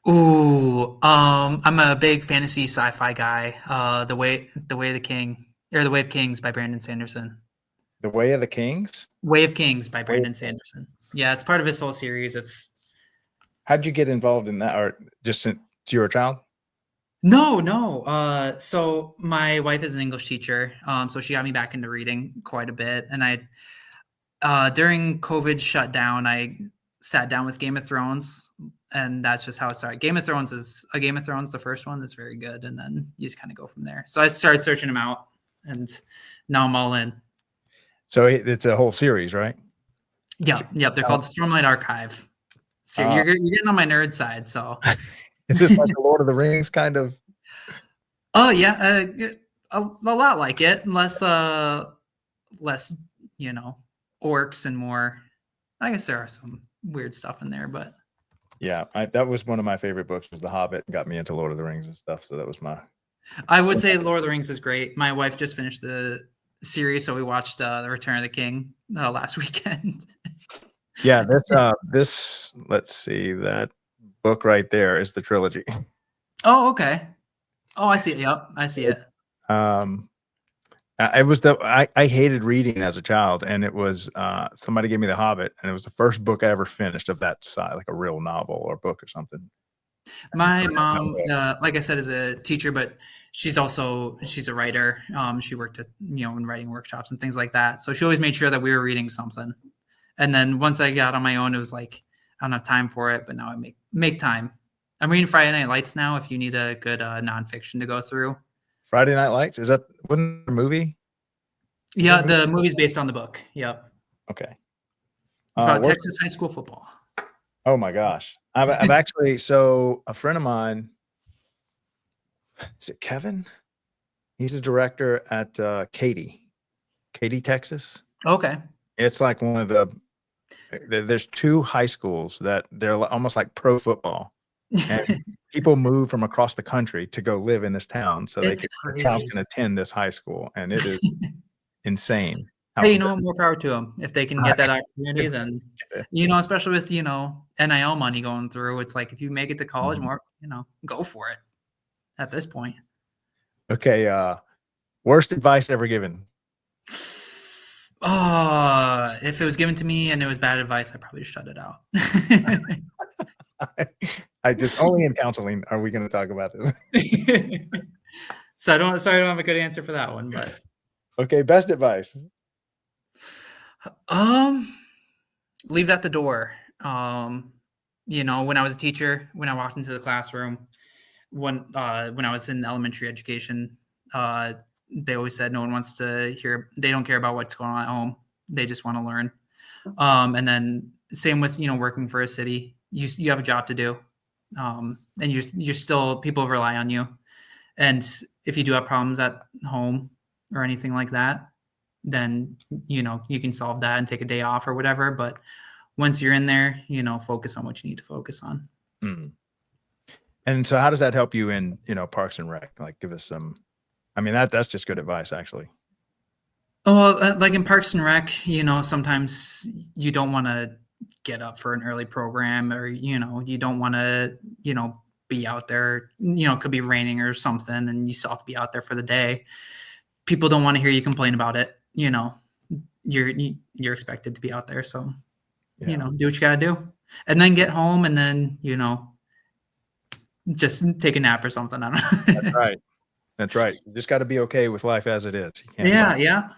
Ooh, I'm a big fantasy sci-fi guy. The Way of Kings by Brandon Sanderson. The Way of the Kings? Way of Kings by Brandon Sanderson. Yeah, it's part of his whole series. How'd you get involved in that, or just since you were a child? No. So my wife is an English teacher. So she got me back into reading quite a bit. And during COVID shutdown, I sat down with Game of Thrones, and that's just how it started. Game of Thrones, the first one, is very good. And then you just kind of go from there. So I started searching them out, and now I'm all in. So it's a whole series, right? Yeah. They're called Stormlight Archive. So you're getting on my nerd side. So is this like the Lord of the Rings kind of? Oh yeah, a lot like it, less orcs and more. I guess there are some weird stuff in there, but yeah, that was one of my favorite books. Was The Hobbit, and got me into Lord of the Rings and stuff. So that was my. I would say Lord of the Rings is great. My wife just finished the series, so we watched The Return of the King last weekend. Yeah, this let's see, that book right there is the trilogy. Oh, okay. Oh, I see it. Yep, I see it. It was I hated reading as a child, and it was somebody gave me The Hobbit, and it was the first book I ever finished of that side, like a real novel or book or something. My mom, like I said, is a teacher, but she's a writer. She worked at in writing workshops and things like that. So she always made sure that we were reading something. And then once I got on my own, it was like I don't have time for it, but now I make time. I'm reading Friday Night Lights now. If you need a good nonfiction to go through. Friday Night Lights, is that wasn't a movie? Yeah, the movie's based on the book. Yep. Okay. It's about Texas high school football. Oh my gosh. I've actually, so a friend of mine, is it Kevin? He's a director at Katy, Texas. Okay. It's like one of there's 2 high schools that they're almost like pro football. And people move from across the country to go live in this town so the town can attend this high school. And it is insane. Hey, more power to them. If they can get that opportunity, then, especially with, NIL money going through, it's like if you make it to college, more, go for it at this point. Okay. Worst advice ever given? If it was given to me and it was bad advice, I probably shut it out. I just only in counseling are we going to talk about this. So I don't have a good answer for that one, but okay, best advice. Leave it at the door. When I was a teacher, when I walked into the classroom, when I was in elementary education, they always said no one wants to hear. They don't care about what's going on at home. They just want to learn. And then same with working for a city. You have a job to do, and you're still, people rely on you. And if you do have problems at home or anything like that, then you can solve that and take a day off or whatever. But once you're in there, focus on what you need to focus on. Mm. And so how does that help you in Parks and Rec? Like, give us some. I mean, that's just good advice, actually. Well, like in Parks and Rec, sometimes you don't want to get up for an early program, or you don't want to be out there. It could be raining or something, and you still have to be out there for the day. People don't want to hear you complain about it. You're expected to be out there, so do what you gotta do, and then get home, and then just take a nap or something. I don't know. That's right. You just got to be okay with life as it is. You can't. Yeah.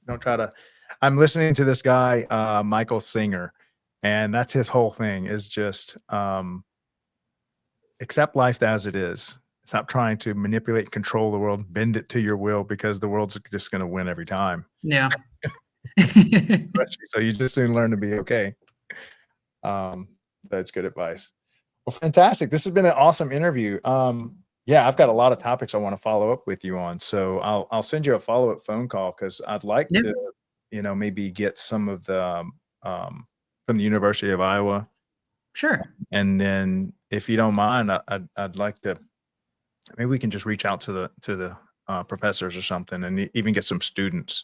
Don't try to. I'm listening to this guy, Michael Singer, And that's his whole thing, is just accept life as it is. Stop trying to manipulate, control the world, bend it to your will, because the world's just going to win every time. Yeah. So you just soon learn to be okay. That's good advice. Well, fantastic. This has been an awesome interview. Yeah, I've got a lot of topics I want to follow up with you on. So I'll send you a follow-up phone call, because I'd like Yep. to, maybe get some of the from the University of Iowa. Sure. And then, if you don't mind, I'd like to, maybe we can just reach out to the professors or something, and even get some students.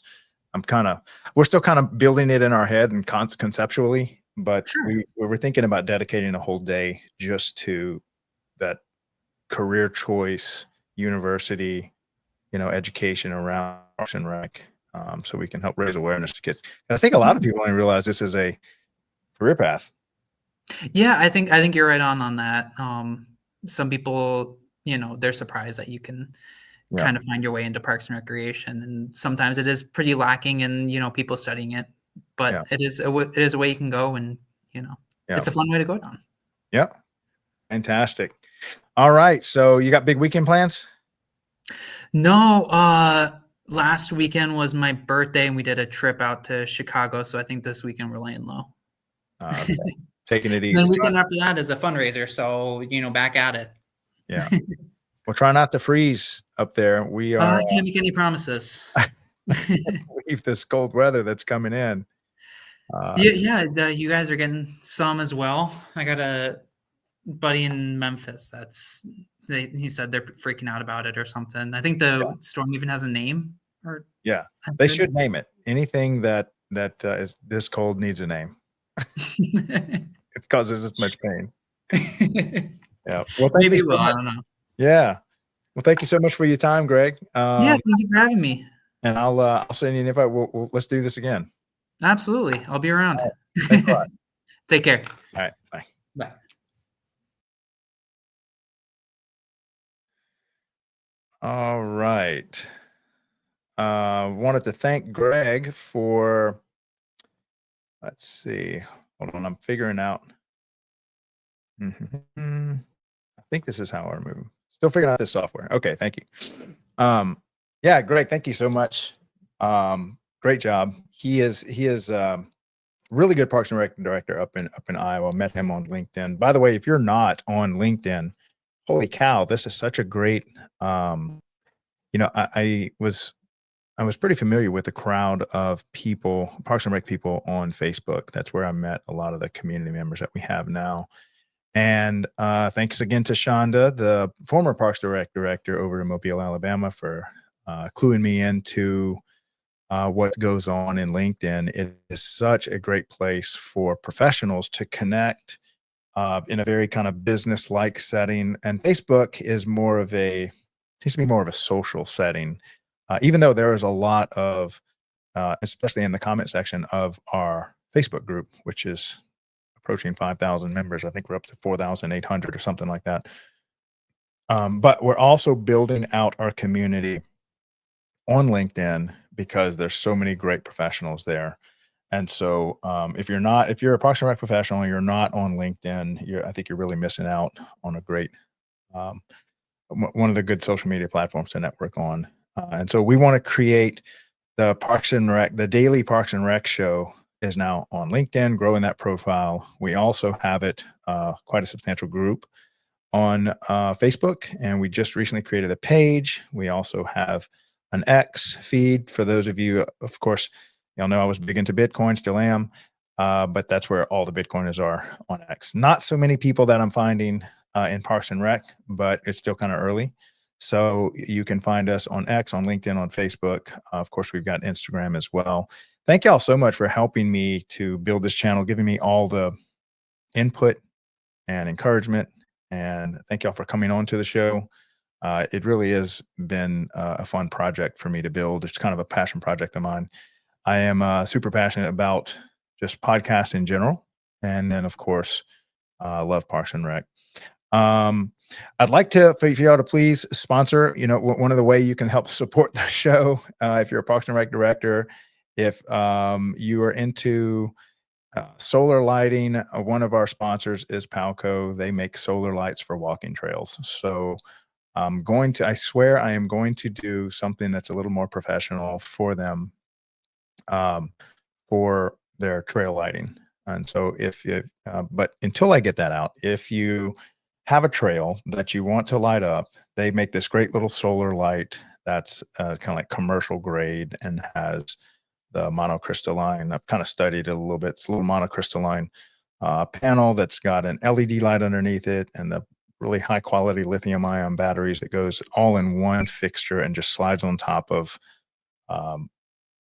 We're still kind of building it in our head and conceptually, but Sure. we were thinking about dedicating a whole day just to that career choice, university, education around Parks and Rec, so we can help raise awareness to kids. And I think a lot of people only realize this is a career path. Yeah, I think you're right on that. Some people, they're surprised that you can Yeah. kind of find your way into Parks and Recreation, and sometimes it is pretty lacking in people studying it. But Yeah. it is a way you can go, and it's a fun way to go down. Yeah. Fantastic. All right. So you got big weekend plans? No, last weekend was my birthday, and we did a trip out to Chicago. So I think this weekend we're laying low. Okay. Taking it easy. Then the weekend after that is a fundraiser, so back at it. Yeah. Well, try not to freeze up there. We are I can't make any promises. leave this cold weather that's coming in. Yeah, you guys are getting some as well. I got a buddy in Memphis he said they're freaking out about it or something. I think the storm even has a name. Or Yeah, they should name it. Anything that is this cold needs a name. It causes this much pain. Yeah. Well, thank Maybe you it will. so I much. don't know. Yeah. Well, thank you so much for your time, Greg. Yeah, thank you for having me. And I'll send you an invite. Let's do this again. Absolutely. I'll be around. Thanks a lot. Take care. All right. Bye. Bye. All right. Wanted to thank Greg for, let's see. Hold on. I'm figuring out. I think this is how I move. Still figuring out this software. Okay. Thank you. Yeah, Greg, thank you so much. Great job. He is really good Parks and Rec director up in Iowa. Met him on LinkedIn. By the way, if you're not on LinkedIn, holy cow, this is such a great, I was pretty familiar with the crowd of people, Parks and Rec people on Facebook. That's where I met a lot of the community members that we have now. And thanks again to Shonda, the former Parks and Rec director over in Mobile, Alabama, for cluing me into what goes on in LinkedIn. It is such a great place for professionals to connect in a very kind of business-like setting. And Facebook is seems to be more of a social setting, even though there is a lot of, especially in the comment section of our Facebook group, which is approaching 5,000 members. I think we're up to 4,800 or something like that. But we're also building out our community on LinkedIn because there's so many great professionals there. And so if you're a Parks and Rec professional and you're not on LinkedIn, I think you're really missing out on a great, one of the good social media platforms to network on. And so we want to create the Parks and Rec, the daily Parks and Rec show is now on LinkedIn, growing that profile. We also have it, quite a substantial group on Facebook, and we just recently created a page. We also have an X feed for those of you, of course, y'all know I was big into Bitcoin, still am, but that's where all the Bitcoiners are on X. Not so many people that I'm finding in Parks and Rec, but it's still kind of early. So you can find us on X, on LinkedIn, on Facebook. Of course, we've got Instagram as well. Thank y'all so much for helping me to build this channel, giving me all the input and encouragement. And thank y'all for coming on to the show. It really has been a fun project for me to build. It's kind of a passion project of mine. I am super passionate about just podcasts in general. And then, of course, love Parks and Rec. I'd like for y'all to please sponsor, one of the way you can help support the show, if you're a Parks and Rec director, if you are into Solar lighting, one of our sponsors is Palco. They make solar lights for walking trails. So I swear I am going to do something that's a little more professional for them, um, for their trail lighting. And so but until I get that out, if you have a trail that you want to light up, they make this great little solar light that's kind of like commercial grade and has the monocrystalline. I've kind of studied it a little bit. It's a little monocrystalline panel that's got an LED light underneath it and the really high quality lithium ion batteries that goes all in one fixture and just slides on top of um,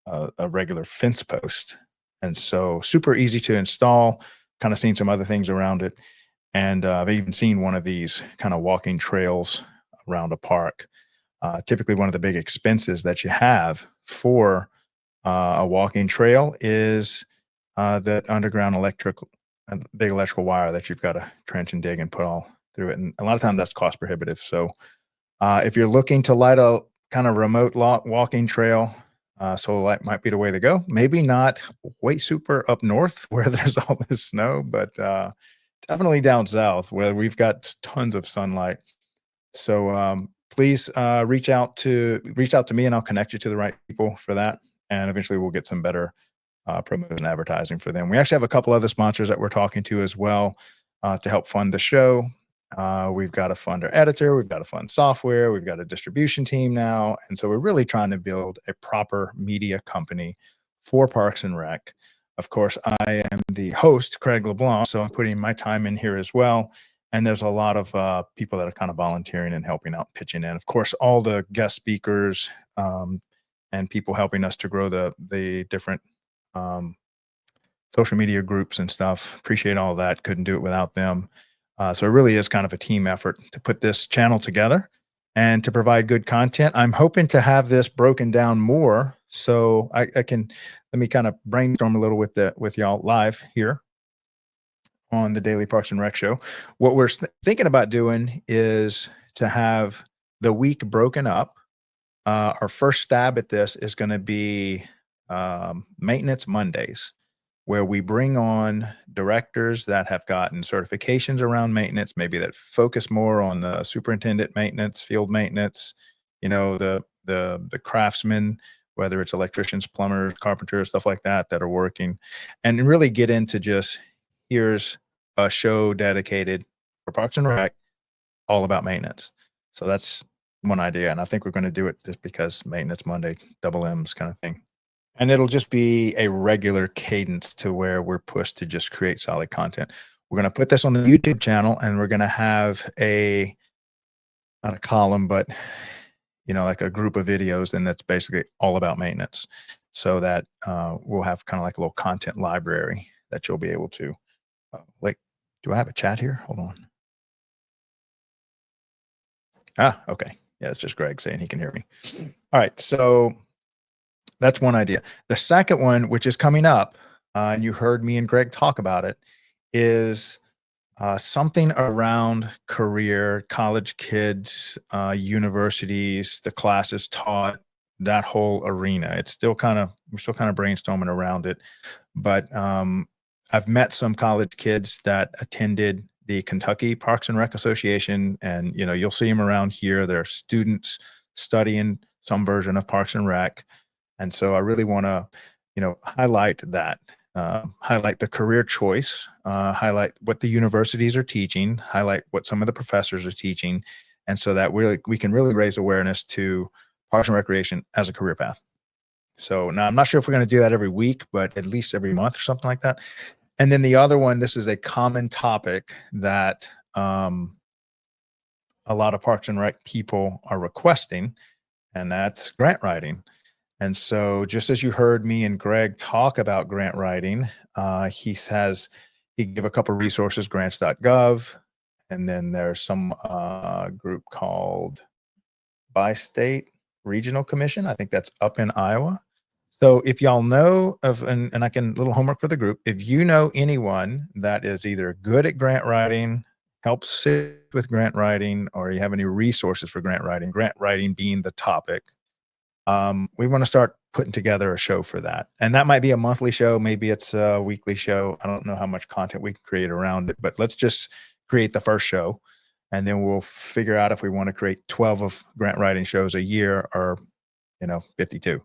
a regular fence post. And so super easy to install, kind of seen some other things around it. And I've even seen one of these kind of walking trails around a park. Typically, one of the big expenses that you have for a walking trail is that underground big electrical wire that you've got to trench and dig and put all through it. And a lot of times that's cost prohibitive. So if you're looking to light a kind of remote walking trail, solar light might be the way to go. Maybe not way super up north where there's all this snow, but definitely down south where we've got tons of sunlight. So please reach out to me, and I'll connect you to the right people for that. And eventually, we'll get some better promos and advertising for them. We actually have a couple other sponsors that we're talking to as well to help fund the show. We've got a funder editor, we've got a fund software, we've got a distribution team now, and so we're really trying to build a proper media company for Parks and Rec. Of course, I am the host, Craig LeBlanc, so I'm putting my time in here as well. And there's a lot of people that are kind of volunteering and helping out, pitching in. Of course, all the guest speakers and people helping us to grow the different um, social media groups and stuff. Appreciate all that. Couldn't do it without them. So it really is kind of a team effort to put this channel together and to provide good content. I'm hoping to have this broken down more so I can let me kind of brainstorm a little with y'all live here on the Daily Parks and Rec Show. What we're thinking about doing is to have the week broken up. Our first stab at this is going to be Maintenance Mondays, where we bring on directors that have gotten certifications around maintenance, maybe that focus more on the superintendent maintenance, field maintenance, the craftsmen, whether it's electricians, plumbers, carpenters, stuff like that are working, and really get into just here's a show dedicated for Parks and Rec, all about maintenance. So that's one idea, and I think we're going to do it just because Maintenance Monday, double M's kind of thing. And it'll just be a regular cadence to where we're pushed to just create solid content. We're going to put this on the YouTube channel, and we're going to have not a column, but like a group of videos, and that's basically all about maintenance. So that we'll have kind of like a little content library that you'll be able to do I have a chat here? Hold on. Okay. Yeah, it's just Greg saying he can hear me. All right. So that's one idea. The second one, which is coming up, and you heard me and Greg talk about it, is something around career, college kids, universities, the classes taught, that whole arena. We're still kind of brainstorming around it, but I've met some college kids that attended the Kentucky Parks and Rec Association, and you'll see them around here. They're students studying some version of Parks and Rec, and so I really want to, highlight that, highlight the career choice, highlight what the universities are teaching, highlight what some of the professors are teaching, and so that we can really raise awareness to Parks and Recreation as a career path. So now I'm not sure if we're going to do that every week, but at least every month or something like that. And then the other one, this is a common topic that a lot of Parks and Rec people are requesting, and that's grant writing. And so just as you heard me and Greg talk about grant writing, he gave a couple of resources, grants.gov, and then there's some group called Bi-State Regional Commission. I think that's up in Iowa. So if y'all know of, and I can, little homework for the group, if you know anyone that is either good at grant writing, helps sit with grant writing, or you have any resources for grant writing being the topic, We want to start putting together a show for that. And that might be a monthly show. Maybe it's a weekly show. I don't know how much content we can create around it, but let's just create the first show. And then we'll figure out if we want to create 12 of grant writing shows a year or, 52.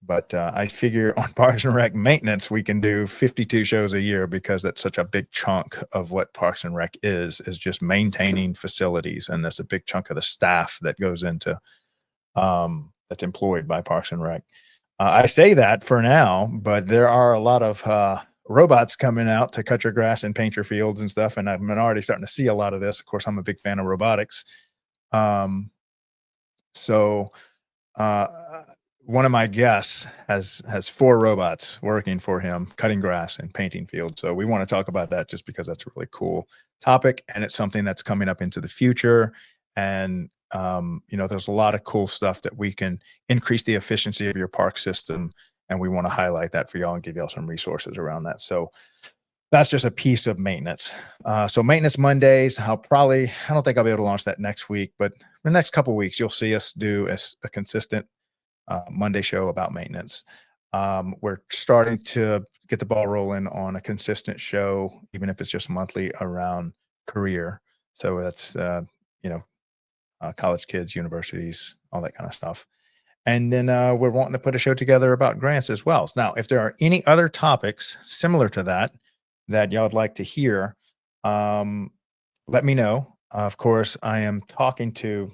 But I figure on Parks and Rec maintenance, we can do 52 shows a year because that's such a big chunk of what Parks and Rec is just maintaining facilities. And that's a big chunk of the staff that goes into that's employed by Parks and Rec. I say that for now, but there are a lot of robots coming out to cut your grass and paint your fields and stuff. And I'm already starting to see a lot of this. Of course, I'm a big fan of robotics. So one of my guests has 4 robots working for him, cutting grass and painting fields. So we want to talk about that just because that's a really cool topic, and it's something that's coming up into the future. And there's a lot of cool stuff that we can increase the efficiency of your park system, and we want to highlight that for y'all and give y'all some resources around that. So that's just a piece of maintenance. So maintenance Mondays, I don't think I'll be able to launch that next week, but the next couple of weeks, you'll see us do a consistent Monday show about maintenance. We're starting to get the ball rolling on a consistent show, even if it's just monthly, around career. So that's, college kids, universities, all that kind of stuff. And then we're wanting to put a show together about grants as well. Now, if there are any other topics similar to that y'all would like to hear, let me know. Of course, I am talking to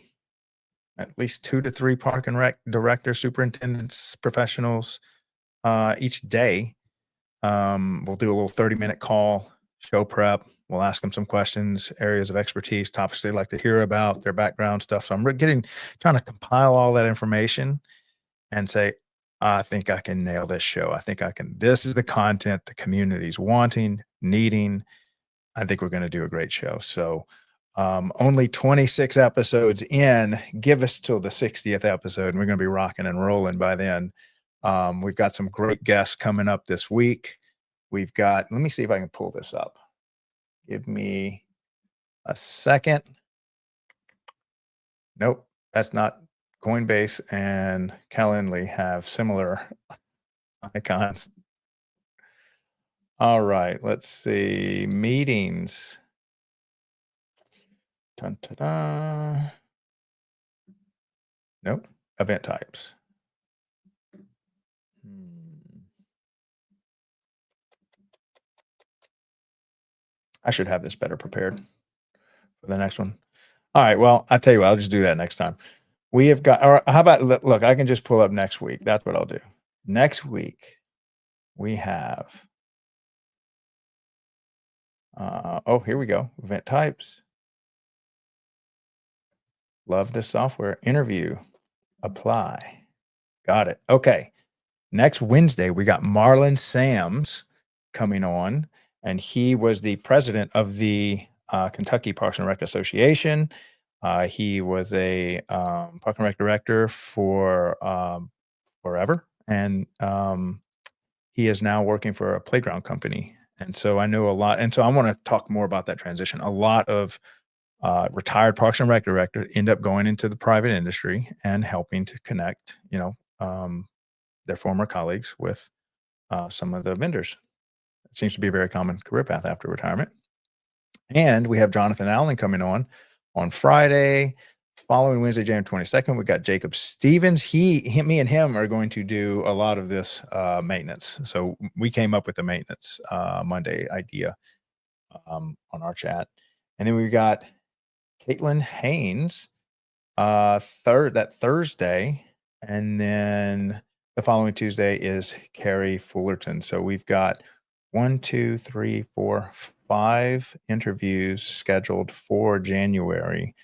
at least 2 to 3 park and rec directors, superintendents, professionals each day. We'll do a little 30-minute call, show prep. We'll ask them some questions, areas of expertise, topics they'd like to hear about, their background stuff. So I'm trying to compile all that information and say, I think I can nail this show. I think I can. This is the content the community's wanting, needing. I think we're going to do a great show. So only 26 episodes in, give us till the 60th episode, and we're going to be rocking and rolling by then. We've got some great guests coming up this week. Let me see if I can pull this up. Give me a second. Nope, that's not. Coinbase and Calendly have similar icons. All right, let's see. Meetings. Dun, dun, dun. Nope. Event types. I should have this better prepared for the next one. All right. Well, I tell you what, I'll just do that next time. We have got, or how about, look, I can just pull up next week. That's what I'll do. Next week, we have, here we go. Event types. Love this software. Interview. Apply. Got it. Okay. Next Wednesday, we got Marlon Sams coming on, and he was the president of the Kentucky Parks and Rec Association. He was a Park and Rec director for forever, and he is now working for a playground company. And so I know a lot, and so I want to talk more about that transition. A lot of retired Parks and Rec directors end up going into the private industry and helping to connect, their former colleagues with some of the vendors. It seems to be a very common career path after retirement. And we have Jonathan Allen coming on Friday. Following Wednesday, January 22nd, we got Jacob Stevens. Me and him are going to do a lot of this maintenance. So we came up with the maintenance Monday idea on our chat. And then we got Caitlin Haynes that Thursday. And then the following Tuesday is Carrie Fullerton. So we've got 1, 2, 3, 4, 5 interviews scheduled for January.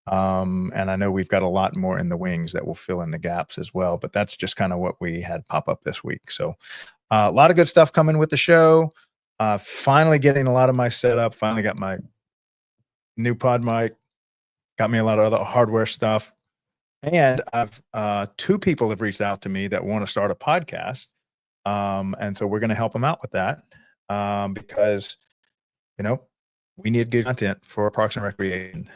And I know we've got a lot more in the wings that will fill in the gaps as well, but that's just kind of what we had pop up this week. So a lot of good stuff coming with the show. Finally getting a lot of my setup, finally got my new pod mic, got me a lot of other hardware stuff. And I've 2 people have reached out to me that want to start a podcast. And so we're going to help them out with that because, we need good content for Parks and Recreation.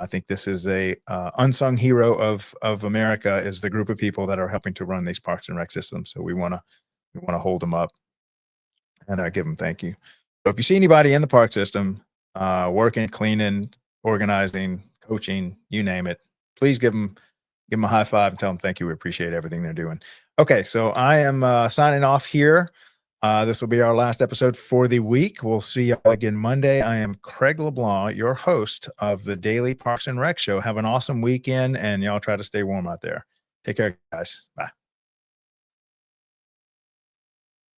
I think this is a unsung hero of America, is the group of people that are helping to run these Parks and Rec systems. So we want to hold them up and give them thank you. So if you see anybody in the park system, working, cleaning, organizing, coaching, you name it, please give them a high five and tell them thank you. We appreciate everything they're doing. Okay, so I am signing off here. This will be our last episode for the week. We'll see you all again Monday. I am Craig LeBlanc, your host of the Daily Parks and Rec Show. Have an awesome weekend, and y'all try to stay warm out there. Take care, guys. Bye.